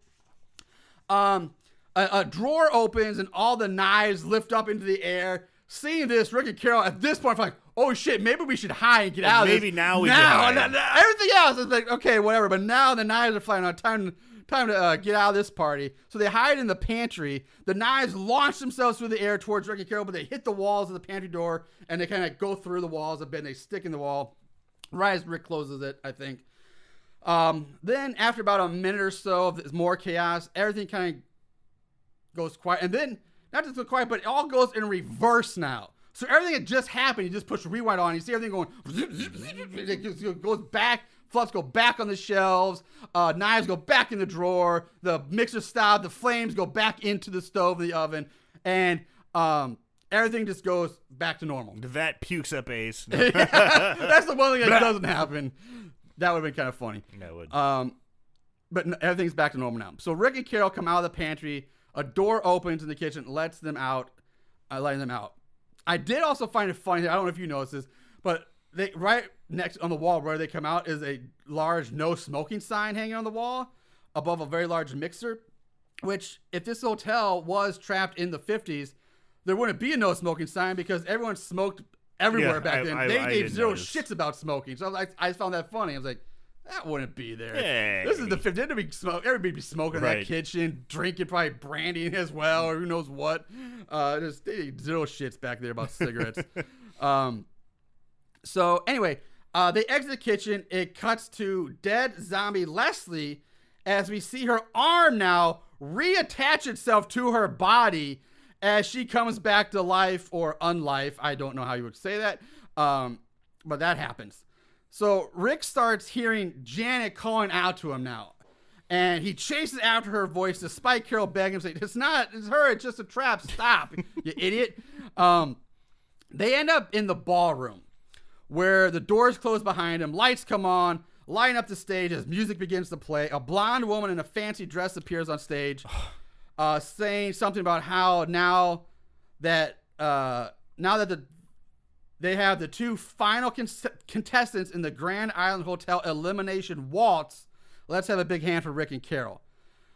A drawer opens and all the knives lift up into the air. Seeing this, Rick and Carol at this point are like, oh shit, maybe we should hide and get out of this. Maybe now we can hide. Everything else is like, okay, whatever. But now the knives are flying out. Time to get out of this party. So they hide in the pantry. The knives launch themselves through the air towards Rick and Carol, but they hit the walls of the pantry door, and they kind of go through the walls a bit, and they stick in the wall. Right as Rick closes it, I think. Then after about a minute or so of more chaos, everything kind of goes quiet. And then, not just go quiet, but it all goes in reverse now. So everything that just happened, you just push rewind on, you see everything going, it goes back. Fluffs go back on the shelves. Knives go back in the drawer. The mixer stops. The flames go back into the stove, the oven. And everything just goes back to normal. The vat pukes up Ace. No. That's the one thing that doesn't happen. That would have been kind of funny. That would. But everything's back to normal now. So Rick and Carol come out of the pantry A door opens in the kitchen, lets them out, letting them out. I did also find it funny. I don't know if you noticed this, but they right next on the wall where they come out is a large no smoking sign hanging on the wall above a very large mixer. Which, if this hotel was trapped in the 50s, there wouldn't be a no smoking sign because everyone smoked everywhere back then. They gave zero shits about smoking. So I found that funny. I was like, that wouldn't be there. Hey. This is the 50s. Everybody be smoking in that kitchen, drinking probably brandy as well, or who knows what. They gave zero shits back there about cigarettes. So anyway, they exit the kitchen. It cuts to dead zombie Leslie as we see her arm now reattach itself to her body as she comes back to life or unlife. I don't know how you would say that, but that happens. So Rick starts hearing Janet calling out to him now, and he chases after her voice despite Carol begging him, saying, it's her, it's just a trap, stop, you idiot. They end up in the ballroom where the doors close behind him, lights come on, lighting up the stage as music begins to play. A blonde woman in a fancy dress appears on stage, saying something about how now that they have the two final contestants in the Grand Island Hotel Elimination Waltz, let's have a big hand for Rick and Carol.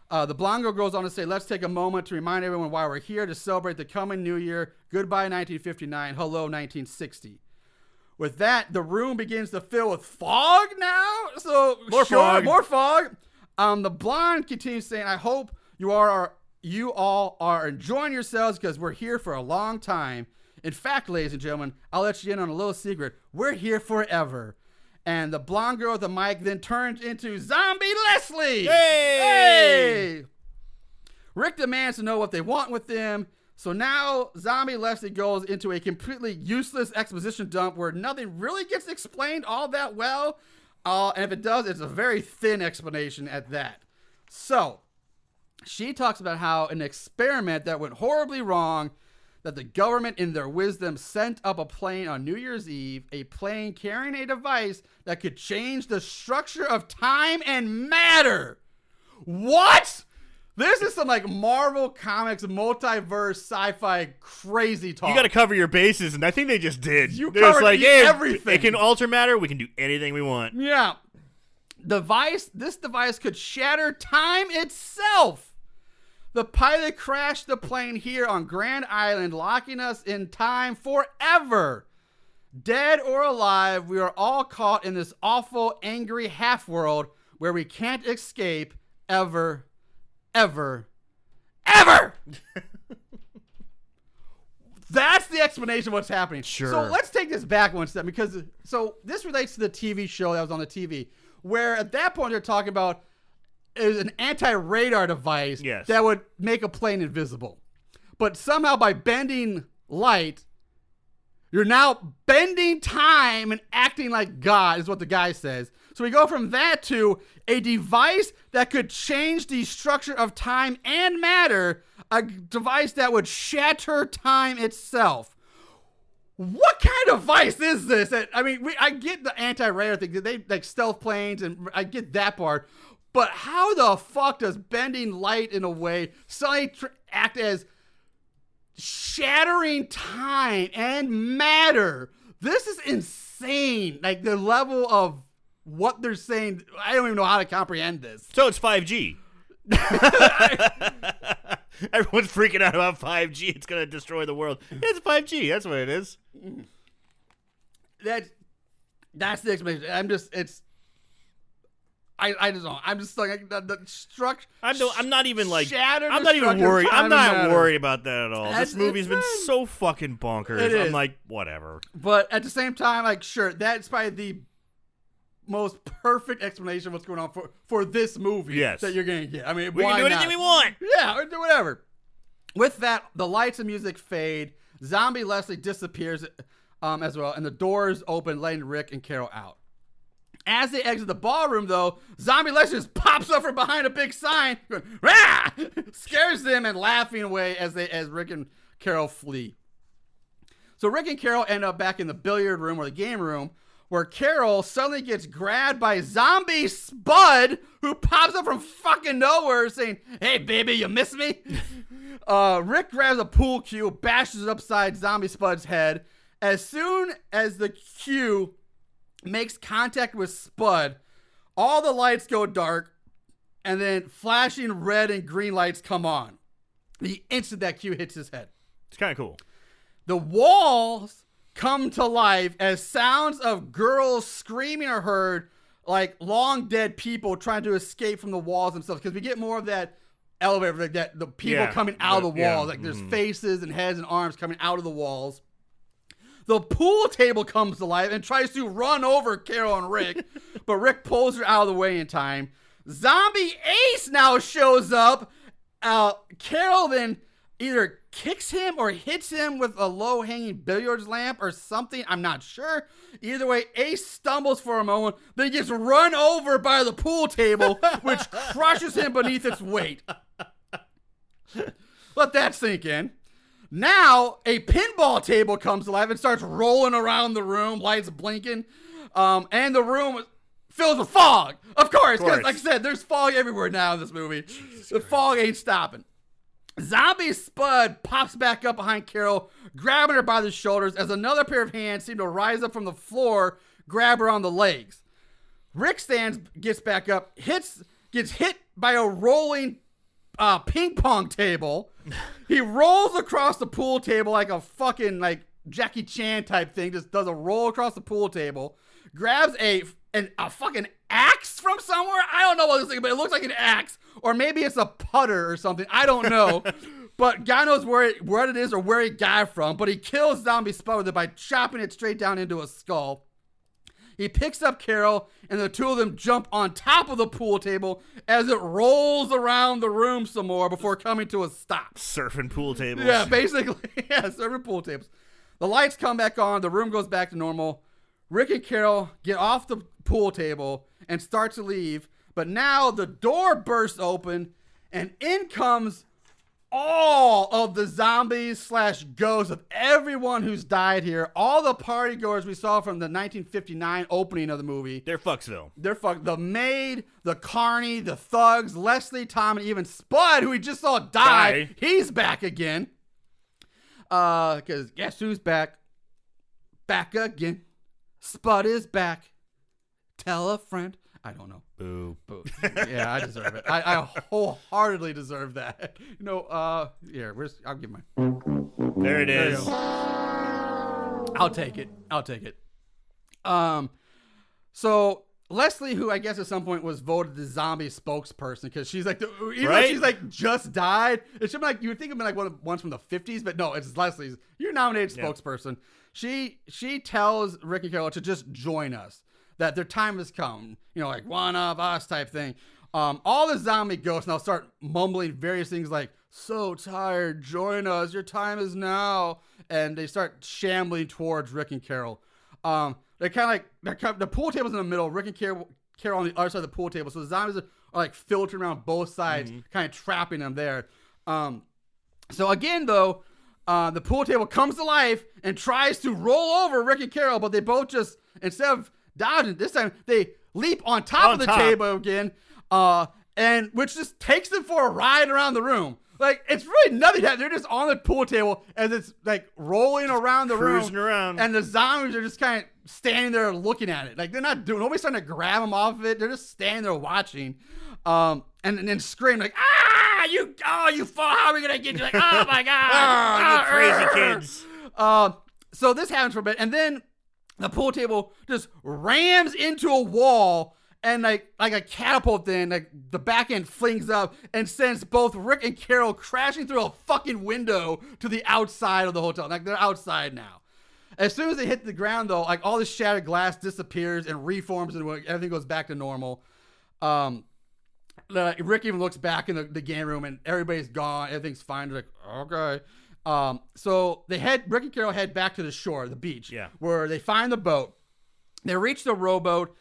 The blonde girl goes on to say, let's take a moment to remind everyone why we're here to celebrate the coming new year. Goodbye 1959. Hello 1960. With that, the room begins to fill with fog now. So more fog. The blonde continues saying, I hope you all are enjoying yourselves because we're here for a long time. In fact, ladies and gentlemen, I'll let you in on a little secret. We're here forever. And the blonde girl with the mic then turns into Zombie Leslie. Hey! Rick demands to know what they want with them. So now Zombie Leslie goes into a completely useless exposition dump where nothing really gets explained all that well. And if it does, it's a very thin explanation at that. So she talks about how an experiment that went horribly wrong, that the government in their wisdom sent up a plane on New Year's Eve, a plane carrying a device that could change the structure of time and matter. What? This is some like Marvel Comics multiverse sci-fi crazy talk. You got to cover your bases, and I think they just did. You covered everything. It can alter matter. We can do anything we want. Yeah. This device could shatter time itself. The pilot crashed the plane here on Grand Island, locking us in time forever. Dead or alive, we are all caught in this awful, angry half-world where we can't escape ever. That's the explanation of what's happening. Sure. So let's take this back one step because this relates to the TV show that was on the TV where at that point they're talking about it was an anti-radar device that would make a plane invisible. But somehow by bending light, you're now bending time and acting like God is what the guy says. So we go from that to a device that could change the structure of time and matter, a device that would shatter time itself. What kind of device is this? I mean, I get the anti-radar thing. They like stealth planes, and I get that part. But how the fuck does bending light in a way suddenly act as shattering time and matter? This is insane. Like the level of what they're saying, I don't even know how to comprehend this. So it's 5G. Everyone's freaking out about 5G. It's going to destroy the world. It's 5G. That's what it is. That's the explanation. I just don't know. I'm just like the structure. I'm not even like. I'm not even worried. I'm not worried about that at all. This movie's been so fucking bonkers. I'm like, whatever. But at the same time, like, sure, that's probably the most perfect explanation of what's going on for this movie that you're going to get. I mean, we can do anything we want. Yeah, or do whatever. With that, the lights and music fade. Zombie Leslie disappears as well, and the doors open, letting Rick and Carol out. As they exit the ballroom, though, Zombie Leslie just pops up from behind a big sign, going, rah! Scares them and laughing away as Rick and Carol flee. So Rick and Carol end up back in the billiard room or the game room, where Carol suddenly gets grabbed by Zombie Spud, who pops up from fucking nowhere saying, hey, baby, you miss me? Rick grabs a pool cue, bashes it upside Zombie Spud's head. As soon as the cue makes contact with Spud, all the lights go dark, and then flashing red and green lights come on. The instant that cue hits his head. It's kind of cool. The walls come to life as sounds of girls screaming are heard, like long dead people trying to escape from the walls themselves. Because we get more of that elevator, like that the people coming out of the walls. Like there's faces and heads and arms coming out of the walls. The pool table comes to life and tries to run over Carol and Rick, but Rick pulls her out of the way in time. Zombie Ace now shows up. Carol then either kicks him or hits him with a low-hanging billiards lamp or something. I'm not sure. Either way, Ace stumbles for a moment, then gets run over by the pool table, which crushes him beneath its weight. Let that sink in. Now, a pinball table comes to life and starts rolling around the room, lights blinking, and the room fills with fog. Of course, because like I said, there's fog everywhere now in this movie. The fog ain't stopping. Zombie Spud pops back up behind Carol, grabbing her by the shoulders as another pair of hands seem to rise up from the floor, grab her on the legs. Rick gets back up, gets hit by a rolling ping pong table. He rolls across the pool table like a fucking like Jackie Chan type thing. Just does a roll across the pool table. Grabs a fucking axe from somewhere. I don't know what this thing, but it looks like an axe, or maybe it's a putter or something. I don't know. But God knows what it is or where he got it from. But he kills Zombie Spud with it by chopping it straight down into a skull. He picks up Carol, and the two of them jump on top of the pool table as it rolls around the room some more before coming to a stop. Surfing pool tables. Yeah, basically. Yeah, surfing pool tables. The lights come back on. The room goes back to normal. Rick and Carol get off the pool table and start to leave. But now the door bursts open, and in comes all of the zombies / ghosts of everyone who's died here. All the party goers we saw from the 1959 opening of the movie. They're Fucksville. They're fucked. The maid, the carney, the thugs, Leslie, Tom, and even Spud, who we just saw die. He's back again. Because guess who's back? Back again. Spud is back. Tell a friend. I don't know. Boo. Boo. Yeah, I deserve it. I wholeheartedly deserve that. You know, here, I'll give mine. There it is. I'll take it. So Leslie, who I guess at some point was voted the zombie spokesperson, because she's like, even though she's like just died, it should be like, you would think it'd be like ones from the 50s, but no, it's Leslie's. You're nominated spokesperson. She tells Rick and Carol to just join us, that their time has come, you know, like one of us type thing. All the zombie ghosts now start mumbling various things like, so tired, join us, your time is now. And they start shambling towards Rick and Carol. They're kind of like, the pool table's in the middle, Rick and Carol on the other side of the pool table. So the zombies are like filtering around both sides, kind of trapping them there. So again, though, the pool table comes to life and tries to roll over Rick and Carol, but they both just, instead of dodging, this time they leap on top of the table again, and which just takes them for a ride around the room. Like, it's really nothing. They're just on the pool table as it's like rolling around the room, cruising around, and the zombies are just kind of standing there looking at it. Like, they're not doing. Nobody's trying to grab them off of it. They're just standing there watching, and then scream like, "Ah! You fall! How are we gonna get you?" Like, "Oh my god! You crazy kids!" So this happens for a bit, and then the pool table just rams into a wall, and like a catapult thing, like the back end flings up and sends both Rick and Carol crashing through a fucking window to the outside of the hotel. Like, they're outside now. As soon as they hit the ground, though, like all this shattered glass disappears and reforms, and everything goes back to normal. Rick even looks back in the game room, and everybody's gone. Everything's fine. They're like, okay. So Rick and Carol head back to the shore, the beach, where they find the boat. They reach the rowboat,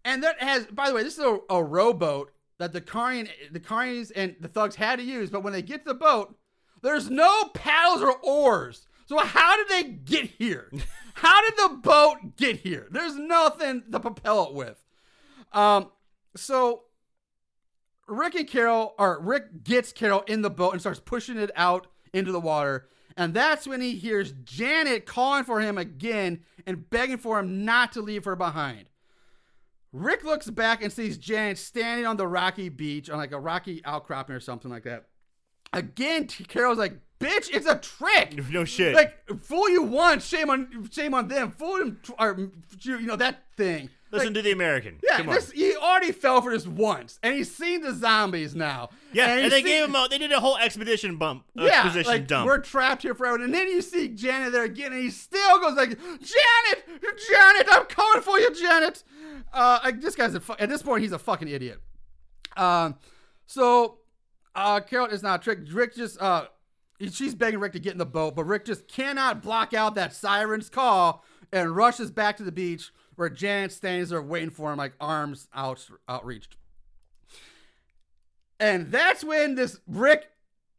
and that has, by the way, this is a rowboat that the carneys and the thugs had to use. But when they get to the boat, there's no paddles or oars. So how did they get here? How did the boat get here? There's nothing to propel it with. So Rick gets Carol in the boat and starts pushing it out into the water. And that's when he hears Janet calling for him again and begging for him not to leave her behind. Rick looks back and sees Janet standing on the rocky beach on like a rocky outcropping or something like that. Again, Carol's like, bitch, it's a trick. No shit. Like, fool you once, shame on them. Fool them, or, that thing. Listen to the American. Yeah, Come on. he already fell for this once, and he's seen the zombies now. Yeah, and they gave him they did a whole exposition dump. We're trapped here forever. And then you see Janet there again, and he still goes like, Janet, I'm coming for you, Janet. This guy's at this point, he's a fucking idiot. So Carol is not a trick. Rick just, she's begging Rick to get in the boat, but Rick just cannot block out that siren's call and rushes back to the beach where Janet stands there waiting for him, like arms outreached. And that's when this Rick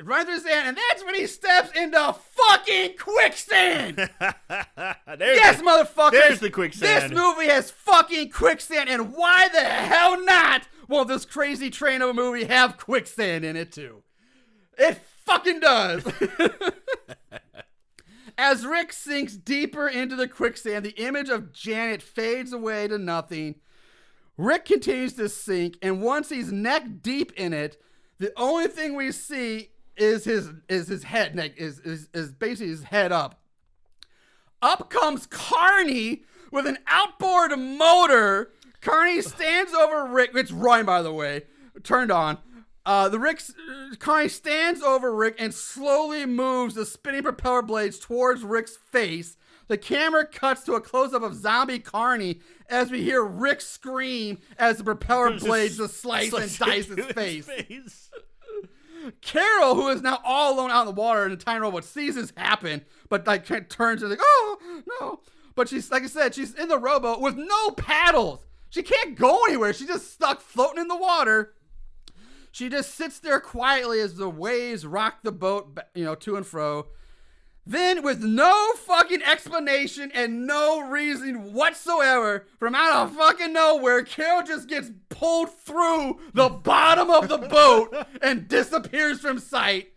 runs through the sand, and that's when he steps into fucking quicksand. Motherfucker. There's the quicksand. This movie has fucking quicksand, and why the hell not will this crazy train of a movie have quicksand in it too? It fucking does. As Rick sinks deeper into the quicksand, the image of Janet fades away to nothing. Rick continues to sink, and once he's neck deep in it, the only thing we see is his head, is basically his head up. Up comes Carney with an outboard motor. Carney stands over Rick. It's running, by the way, turned on. Carney stands over Rick and slowly moves the spinning propeller blades towards Rick's face. The camera cuts to a close-up of zombie Carney as we hear Rick scream as the propeller blades slice and dice his face. Carol, who is now all alone out in the water in a tiny rowboat, sees this happen, but turns and like, oh no! But she's, like I said, she's in the rowboat with no paddles. She can't go anywhere. She's just stuck floating in the water. She just sits there quietly as the waves rock the boat, to and fro. Then, with no fucking explanation and no reason whatsoever, from out of fucking nowhere, Carol just gets pulled through the bottom of the boat and disappears from sight.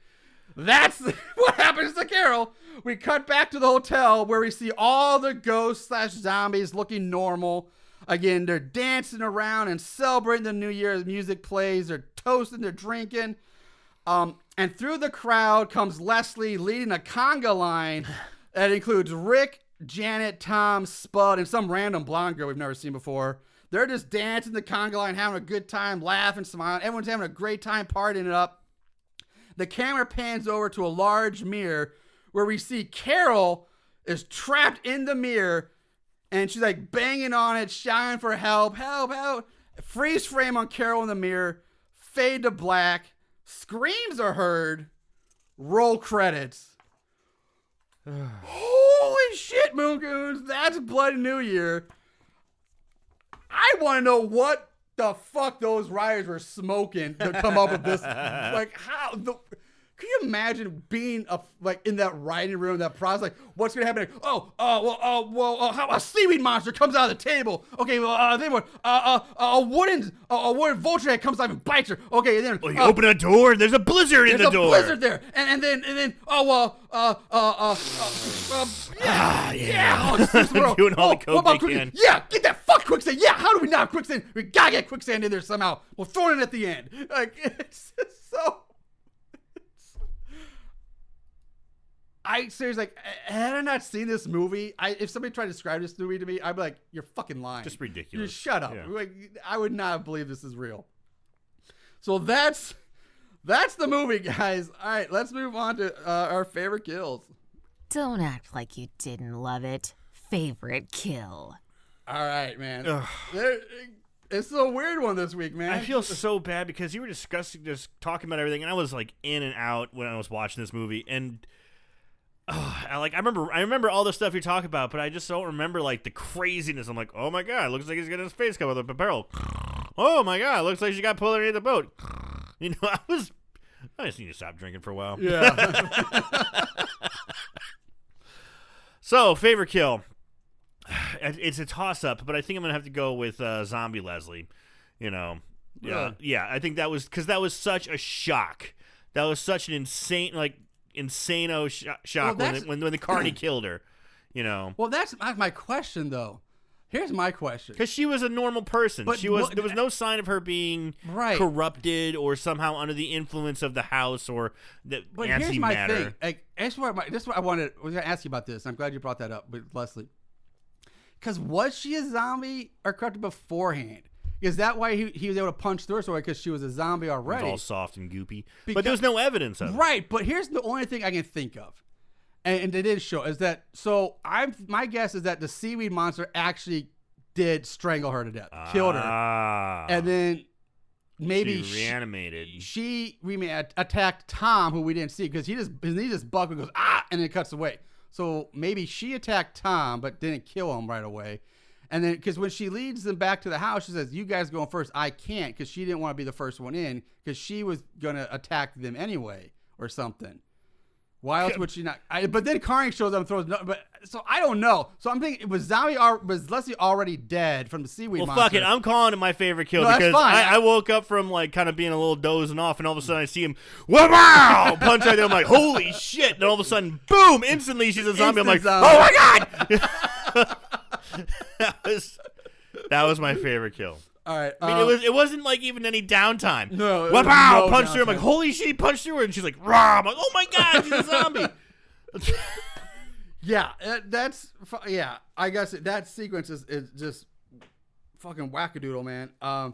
That's what happens to Carol. We cut back to the hotel where we see all the ghosts/zombies looking normal. Again, they're dancing around and celebrating the New Year as music plays. They're toasting, they're drinking. And through the crowd comes Leslie leading a conga line that includes Rick, Janet, Tom, Spud, and some random blonde girl we've never seen before. They're just dancing the conga line, having a good time, laughing, smiling. Everyone's having a great time partying it up. The camera pans over to a large mirror where we see Carol is trapped in the mirror. And she's like banging on it, shouting for help, help, help. Freeze frame on Carol in the mirror. Fade to black. Screams are heard. Roll credits. Holy shit, Moongoons. That's Bloody New Year. I want to know what the fuck those writers were smoking to come up with this. Like, how... Can you imagine being in that writing room, that process? Like, what's gonna happen? How a seaweed monster comes out of the table. Okay, then what? A wooden vulture head comes out and bites her. Okay, then you open a door and there's a blizzard in the door. There's a blizzard there, and then yeah. Doing all the coke they can. Yeah, get that fuck quicksand. Yeah, how do we not have quicksand? We gotta get quicksand in there somehow. We'll throw it in at the end. Like, it's just so. I seriously, like, had I not seen this movie, if somebody tried to describe this movie to me, I'd be like, you're fucking lying. Just ridiculous. Just shut up. Yeah. Like, I would not believe this is real. So that's the movie, guys. All right, let's move on to our favorite kills. Don't act like you didn't love it. Favorite kill. All right, man. It's a weird one this week, man. I feel so bad because you were just talking about everything, and I was like in and out when I was watching this movie, and I remember all the stuff you talk about, but I just don't remember like the craziness. I'm like, oh my god, looks like he's getting his face cut with a barrel. Oh my god, looks like she got pulled underneath the boat. I just need to stop drinking for a while. Yeah. So, favorite kill. It's a toss up, but I think I'm gonna have to go with Zombie Leslie. Yeah. I think that was because that was such a shock. That was such an insane insano shock when the carney killed her. You know. Well, that's my question though. Here's my question. Because she was a normal person. But there was no sign of her being corrupted or somehow under the influence of the house or the But antimatter. here's my thing. Like, this is what I was going to ask you about this. I'm glad you brought that up with Leslie. Because was she a zombie or corrupted beforehand? Is that why he was able to punch through her so because she was a zombie already? It was all soft and goopy. But there was no evidence of it. Right, but here's the only thing I can think of. And it did show is that my guess is that the seaweed monster actually did strangle her to death, killed her, and then maybe she reanimated. She attacked Tom, who we didn't see because his knee just buckled and goes and then it cuts away. So maybe she attacked Tom but didn't kill him right away. And then because when she leads them back to the house, she says, "You guys going first. I can't," because she didn't want to be the first one in because she was gonna attack them anyway or something. Why else would she not? But then Carney shows up and throws. So I don't know. So I'm thinking, was Leslie already dead from the seaweed monster? Well, fuck it. I'm calling it my favorite kill because I woke up from like kind of being a little dozing off, and all of a sudden I see him, wow, punch right there. I'm like, holy shit! And then all of a sudden, boom! Instantly, she's a zombie. I'm like, oh my god! that was my favorite kill. All right. I mean, it wasn't like even any downtime. No. Wow! No punched her. I'm like, holy shit! He punched her, and she's like, rah! I'm like, oh my god, she's a zombie. Yeah, I guess that sequence is just fucking wackadoodle, man.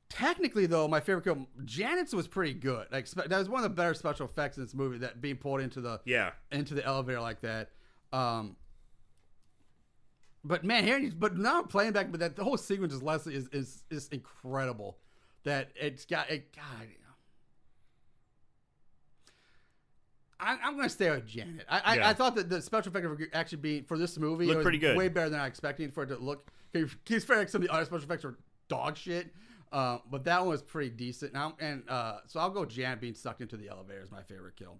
Technically, though, my favorite kill, Janet's was pretty good. Like that was one of the better special effects in this movie. That being pulled into the elevator like that. But man, now I'm playing back, but that the whole sequence is Leslie is incredible. That it's got it. God, I'm gonna stay with Janet. I thought that the special effect of actually being for this movie looked pretty good, way better than I expected for it to look. He's fair like some of the other special effects were dog shit, but that one was pretty decent. So I'll go Janet being sucked into the elevator is my favorite kill.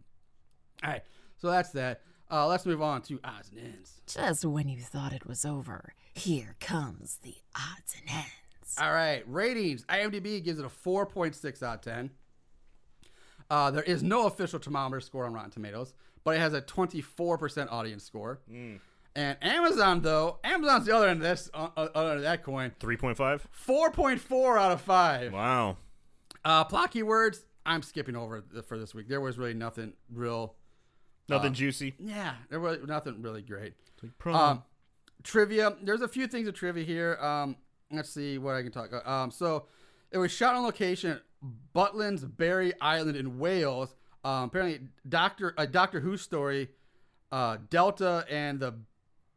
All right, so that's that. Let's move on to odds and ends. Just when you thought it was over, here comes the odds and ends. All right, ratings. IMDb gives it a 4.6 out of 10. There is no official thermometer score on Rotten Tomatoes, but it has a 24% audience score. And Amazon's the other end of this, other end of that coin. 3.5? 4.4 out of 5. Wow. Plot keywords, I'm skipping over for this week. There was really nothing real. Nothing juicy? Yeah, there was nothing really great. Like trivia, there's a few things of trivia here. Let's see what I can talk about. So it was shot on location at Butlins Berry Island in Wales. Apparently, a Doctor Who story, Delta and the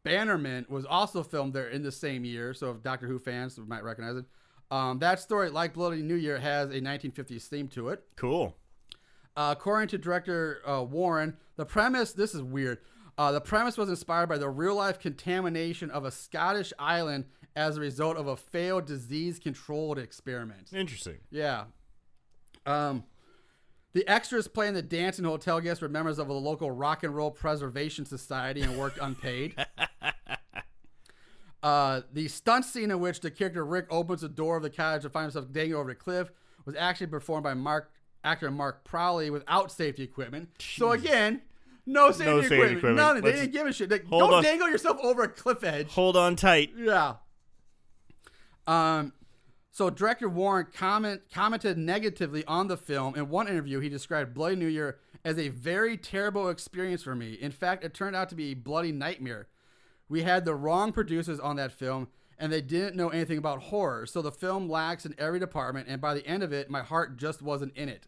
Bannerman, was also filmed there in the same year. So if Doctor Who fans might recognize it. That story, like Bloody New Year, has a 1950s theme to it. Cool. According to director Warren, the premise, this is weird. The premise was inspired by the real-life contamination of a Scottish island as a result of a failed disease-controlled experiment. Interesting. Yeah. The extras playing the dancing hotel guests were members of the local rock and roll preservation society and worked unpaid. The stunt scene in which the character Rick opens the door of the cottage to find himself dangling over the cliff was actually performed by actor Mark Prowley without safety equipment. Jeez. So again, no safety equipment. Nothing. They didn't give a shit. Don't dangle yourself over a cliff edge. Hold on tight. Yeah. So director Warren commented negatively on the film. In one interview, he described Bloody New Year as a very terrible experience for me. In fact, it turned out to be a bloody nightmare. We had the wrong producers on that film, and they didn't know anything about horror. So the film lacks in every department, and by the end of it, my heart just wasn't in it.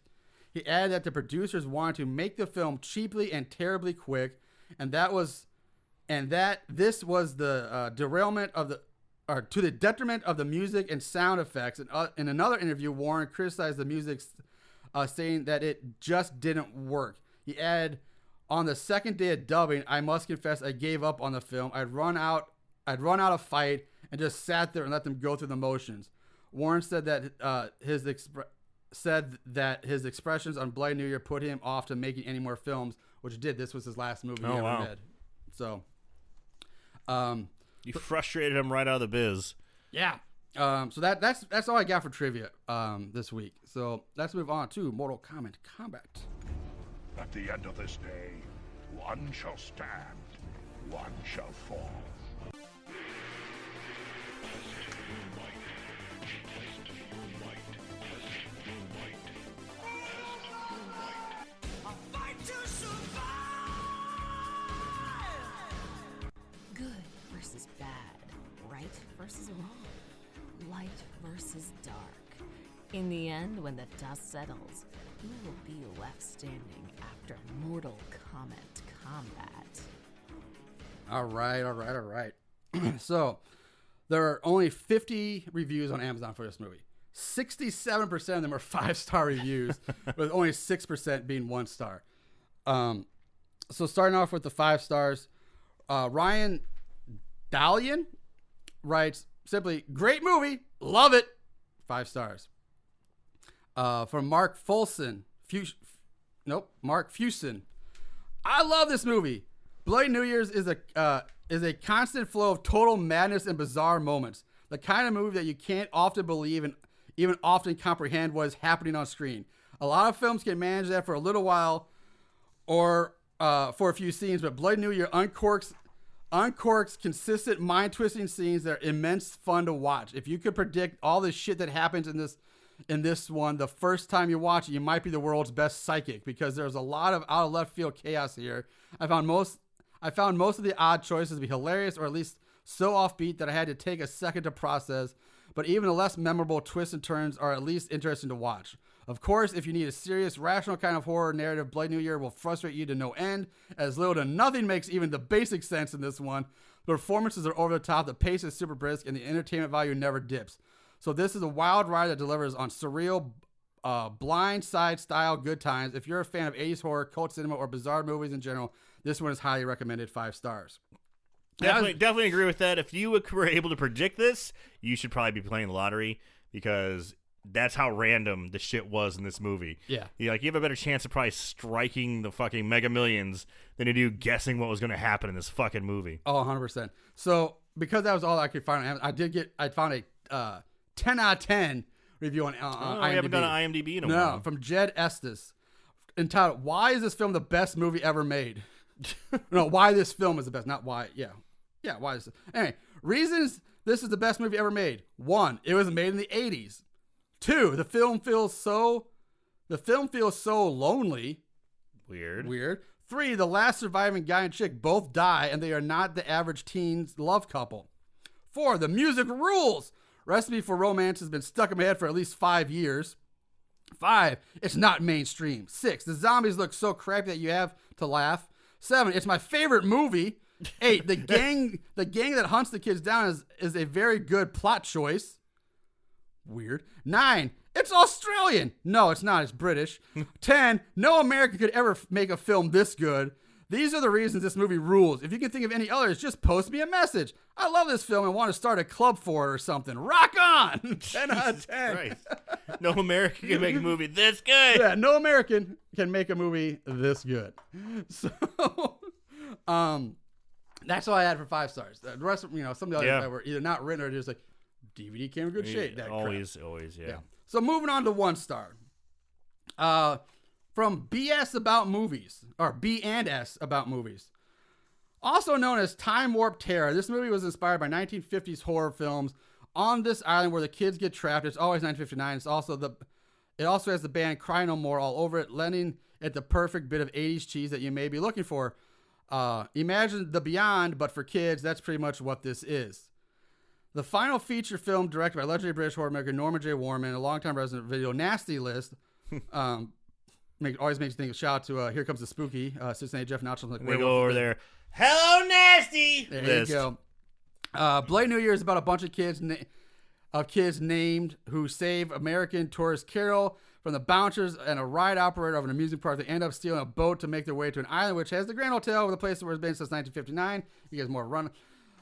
He added that the producers wanted to make the film cheaply and terribly quick, and that this was the derailment of to the detriment of the music and sound effects. And in another interview, Warren criticized the music, saying that it just didn't work. He added, "On the second day of dubbing, I must confess I gave up on the film. I'd run out of fight and just sat there and let them go through the motions." Warren said that his expressions on Bloody New Year put him off to making any more films, which did. This was his last movie he ever did. So, you frustrated him right out of the biz. Yeah. So that's all I got for trivia this week. So let's move on to Mortal Kombat Combat. At the end of this day, one shall stand, one shall fall. Good versus bad. Right versus wrong. Light versus dark. In the end, when the dust settles, who will be left standing after Mortal Kombat combat? All right. So, there are only 50 reviews on Amazon for this movie. 67% of them are 5-star reviews, with only 6% being 1 star. So starting off with the 5 stars, Ryan Dalian writes simply, great movie, love it, 5 stars. From Mark Fulson, Mark Fuson, I love this movie. Bloody New Year's is a constant flow of total madness and bizarre moments. The kind of movie that you can't often believe and even often comprehend what is happening on screen. A lot of films can manage that for a little while or for a few scenes, but Bloody New Year uncorks consistent mind-twisting scenes that are immense fun to watch. If you could predict all the shit that happens in this one the first time you watch it, you might be the world's best psychic, because there's a lot of out of left field chaos here. I found most of the odd choices to be hilarious, or at least so offbeat that I had to take a second to process, but even the less memorable twists and turns are at least interesting to watch. Of course, if you need a serious, rational kind of horror narrative, Bloody New Year will frustrate you to no end, as little to nothing makes even the basic sense in this one. The performances are over the top, the pace is super brisk, and the entertainment value never dips. So this is a wild ride that delivers on surreal, blind side style good times. If you're a fan of 80s horror, cult cinema, or bizarre movies in general, this one is highly recommended, 5 stars. Definitely agree with that. If you were able to predict this, you should probably be playing the lottery, because that's how random the shit was in this movie. Yeah. You have a better chance of probably striking the fucking Mega Millions than you do guessing what was going to happen in this fucking movie. Oh, 100%. So because that was all I could find on Amazon, I found a 10 out of 10 review on IMDb. We haven't done an IMDb in a while. No, from Jed Estes, entitled, "Why is this film the best movie ever made?" No, why this film is the best, not why. Yeah, why is it? Anyway, reasons this is the best movie ever made. 1, it was made in the 80s. 2, the film feels so lonely. Weird. 3, the last surviving guy and chick both die, and they are not the average teens love couple. 4, the music rules. Recipe for Romance has been stuck in my head for at least 5 years. 5, it's not mainstream. 6, the zombies look so crappy that you have to laugh. 7, it's my favorite movie. 8, the gang that hunts the kids down is a very good plot choice. Weird. 9, it's Australian. No, it's not. It's British. 10, no American could ever make a film this good. These are the reasons this movie rules. If you can think of any others, just post me a message. I love this film and want to start a club for it or something. Rock on! 10 out of 10. Right. No American can make a movie this good. Yeah, no American can make a movie this good. So, that's all I had for 5 stars. The rest, some of the others that were either not written or just like, DVD came in good shape. That always, yeah. So moving on to 1 star. From BS About Movies, or B and S About Movies. Also known as Time Warp Terror, this movie was inspired by 1950s horror films on this island where the kids get trapped. It's always 1959. It also has the band Cry No More all over it, lending it the perfect bit of 80s cheese that you may be looking for. Imagine The Beyond, but for kids. That's pretty much what this is. The final feature film directed by legendary British horror maker Norman J. Warman, a longtime resident of Video Nasty List. Always makes me think of shout out to Here Comes the Spooky, Assistant Jeff Notch. Like, we go over there. Hello, Nasty! There you go. Bloody New Year is about a bunch of kids named who save American tourist Carol from the bouncers and a ride operator of an amusement park. They end up stealing a boat to make their way to an island which has the Grand Hotel, the place where it's been since 1959. You guys more run.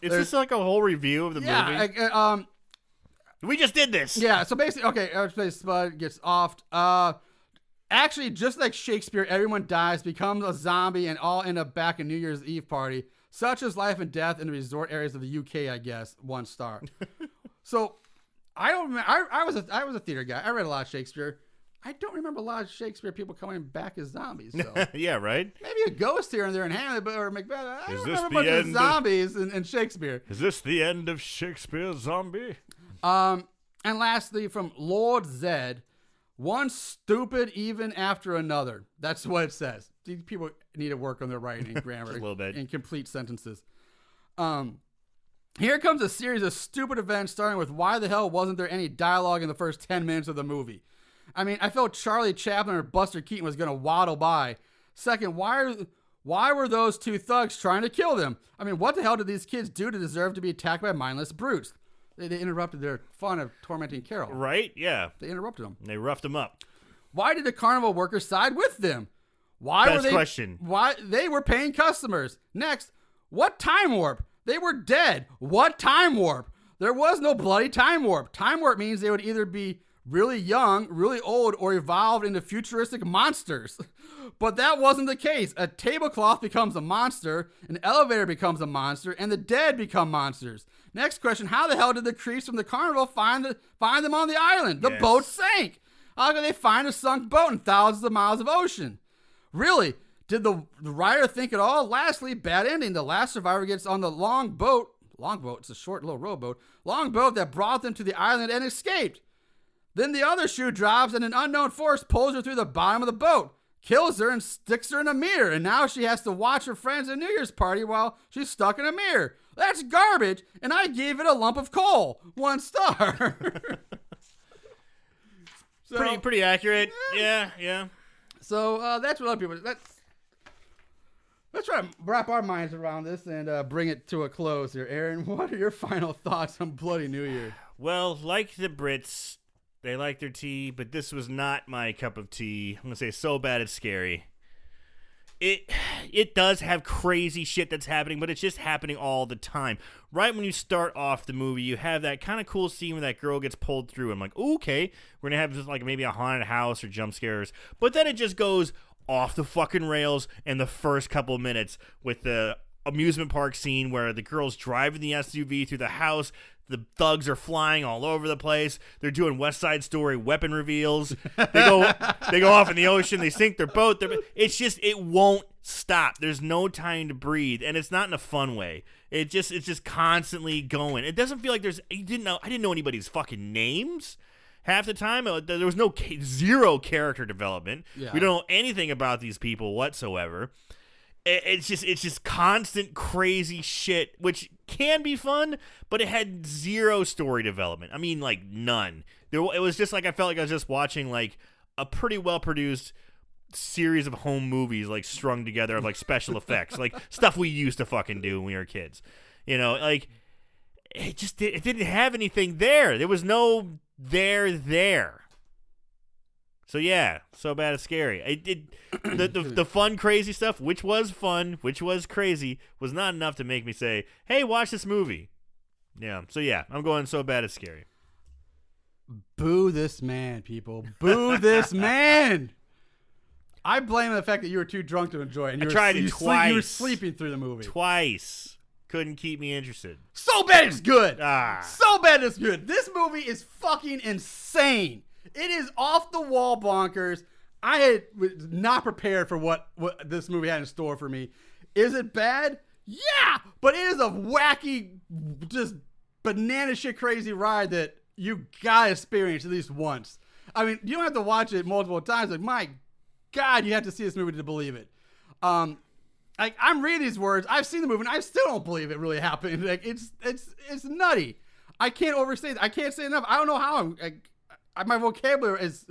Is this like a whole review of the movie? We just did this. Yeah, so basically, okay, Aerospace Spud gets offed. Actually, just like Shakespeare, everyone dies, becomes a zombie, and all end up back in New Year's Eve party. Such as life and death in the resort areas of the UK, I guess. 1 star. So, I don't remember. I was a theater guy. I read a lot of Shakespeare. I don't remember a lot of Shakespeare people coming back as zombies. So. Yeah, right? Maybe a ghost here and there in Hamlet or Macbeth. I Is don't this remember the much of end zombies in Shakespeare. Is this the end of Shakespeare's zombie? And lastly, from Lord Zed, one stupid even after another. That's what it says. These people need to work on their writing and grammar. Just a little bit. In complete sentences. Here comes a series of stupid events starting with why the hell wasn't there any dialogue in the first 10 minutes of the movie? I mean, I felt Charlie Chaplin or Buster Keaton was going to waddle by. Second, why were those two thugs trying to kill them? I mean, what the hell did these kids do to deserve to be attacked by mindless brutes? They interrupted their fun of tormenting Carol. Right? Yeah. They interrupted them. They roughed them up. Why did the carnival workers side with them? Best question. Why they were paying customers. Next, what time warp? They were dead. What time warp? There was no bloody time warp. Time warp means they would either be really young, really old, or evolved into futuristic monsters. But that wasn't the case. A tablecloth becomes a monster, an elevator becomes a monster, and the dead become monsters. Next question, how the hell did the creeps from the carnival find them on the island? The boat sank. How could they find a sunk boat in thousands of miles of ocean? Really? Did the writer think at all? Lastly, bad ending. The last survivor gets on the long boat, it's a short little rowboat, long boat that brought them to the island and escaped. Then the other shoe drops and an unknown force pulls her through the bottom of the boat, kills her and sticks her in a mirror, and now she has to watch her friends at New Year's party while she's stuck in a mirror. That's garbage, and I gave it a lump of coal. 1 star. So, pretty accurate. Yeah. So that's what other people. Let's try to wrap our minds around this and bring it to a close here. Aaron, what are your final thoughts on Bloody New Year? Well, like the Brits, they like their tea, but this was not my cup of tea. I'm going to say so bad it's scary. It does have crazy shit that's happening, but it's just happening all the time. Right when you start off the movie, you have that kind of cool scene where that girl gets pulled through. I'm like, okay, we're going to have just like maybe a haunted house or jump scares. But then it just goes off the fucking rails in the first couple of minutes with the amusement park scene where the girl's driving the SUV through the house. The thugs are flying all over the place. They're doing West Side Story weapon reveals. They go off in the ocean. They sink their boat. It's just, it won't stop. There's no time to breathe, and it's not in a fun way. It's just constantly going. It doesn't feel like I didn't know anybody's fucking names half the time. There was zero character development. Yeah. We don't know anything about these people whatsoever. It's just constant crazy shit, which can be fun, but it had zero story development. I mean, like none. It was just like I felt like I was just watching like a pretty well produced series of home movies, like strung together of like special effects, like stuff we used to fucking do when we were kids. You know, like it didn't have anything there. There was no there. So yeah, so bad it's scary. The fun, crazy stuff, which was fun, which was crazy, was not enough to make me say, "Hey, watch this movie." Yeah. So yeah, I'm going so bad it's scary. Boo this man, people. Boo this man. I blame the fact that you were too drunk to enjoy it. And I tried it twice. You were sleeping through the movie. Twice. Couldn't keep me interested. So bad it's good. So bad it's good. This movie is fucking insane. It is off the wall bonkers. I was not prepared for what this movie had in store for me. Is it bad? Yeah, but it is a wacky, just banana shit crazy ride that you gotta experience at least once. I mean, you don't have to watch it multiple times. Like, my God, you have to see this movie to believe it. Like, I'm reading these words. I've seen the movie, and I still don't believe it really happened. Like, it's nutty. I can't overstate it. I can't say enough. I don't know how. My vocabulary is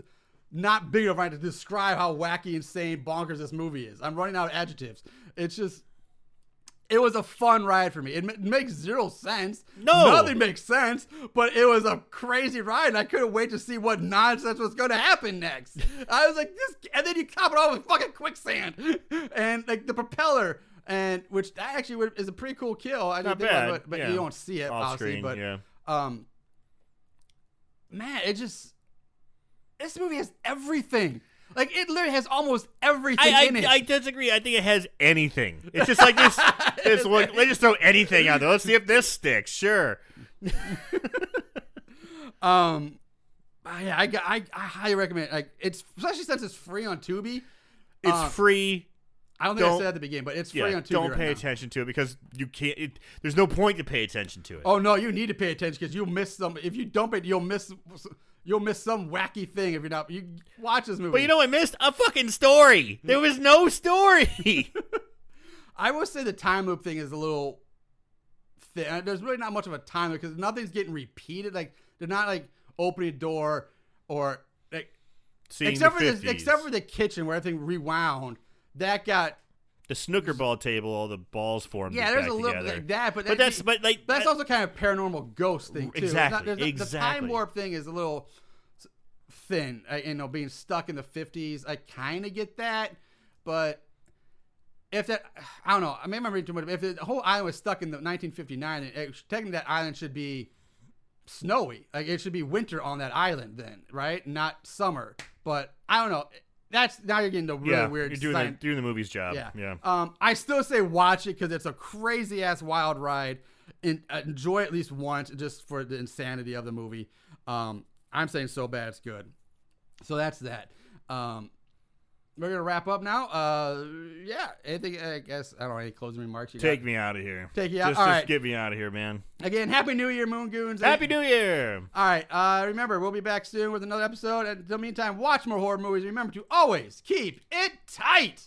not big enough right to describe how wacky, insane, bonkers this movie is. I'm running out of adjectives. It was a fun ride for me. It makes zero sense. No. Nothing makes sense, but it was a crazy ride, and I couldn't wait to see what nonsense was going to happen next. I was like, and then you top it off with fucking quicksand, and like the propeller, and which that actually is a pretty cool kill. I Not didn't think bad. about it, but Yeah. you don't see it, Off obviously. screen, But yeah. Man, this movie has everything. Like, it literally has almost everything in it. I disagree. I think it has anything. It's just like this. Let's just throw anything out there. Let's see if this sticks. Sure. Yeah, I highly recommend it. Like, it's especially since it's free on Tubi. It's free. I don't think I said at the beginning, but it's free on Tubi. Don't pay attention to it because you can't. There's no point to pay attention to it. Oh no, you need to pay attention because you'll miss some. If you don't pay, you'll miss some wacky thing if you're not. You watch this movie. But you know, I missed a fucking story. There was no story. I will say the time loop thing is a little thin. There's really not much of a time loop because nothing's getting repeated. Like they're not like opening a door or like except for the kitchen where everything rewound. That got the snooker ball table, all the balls formed. Yeah, there's a little bit like that, but that's also kind of paranormal ghost thing too. Exactly. The time warp thing is a little thin. Being stuck in the 50s, I kind of get that, but if that, I don't know. Maybe I'm reading too much. If the whole island was stuck in the 1959, technically that island should be snowy. Like it should be winter on that island then, right? Not summer. But I don't know. That's now you're getting the really weird. You're doing the movie's job. Yeah. I still say watch it because it's a crazy ass wild ride. Enjoy it at least once just for the insanity of the movie. I'm saying so bad it's good. So that's that. We're gonna wrap up now. Anything? I guess I don't know any closing remarks. Take me out of here. Take you out. Just get me out of here, man. Again, Happy New Year, Moongoons. Happy New Year. All right. Remember, we'll be back soon with another episode. Until the meantime, watch more horror movies. Remember to always keep it tight.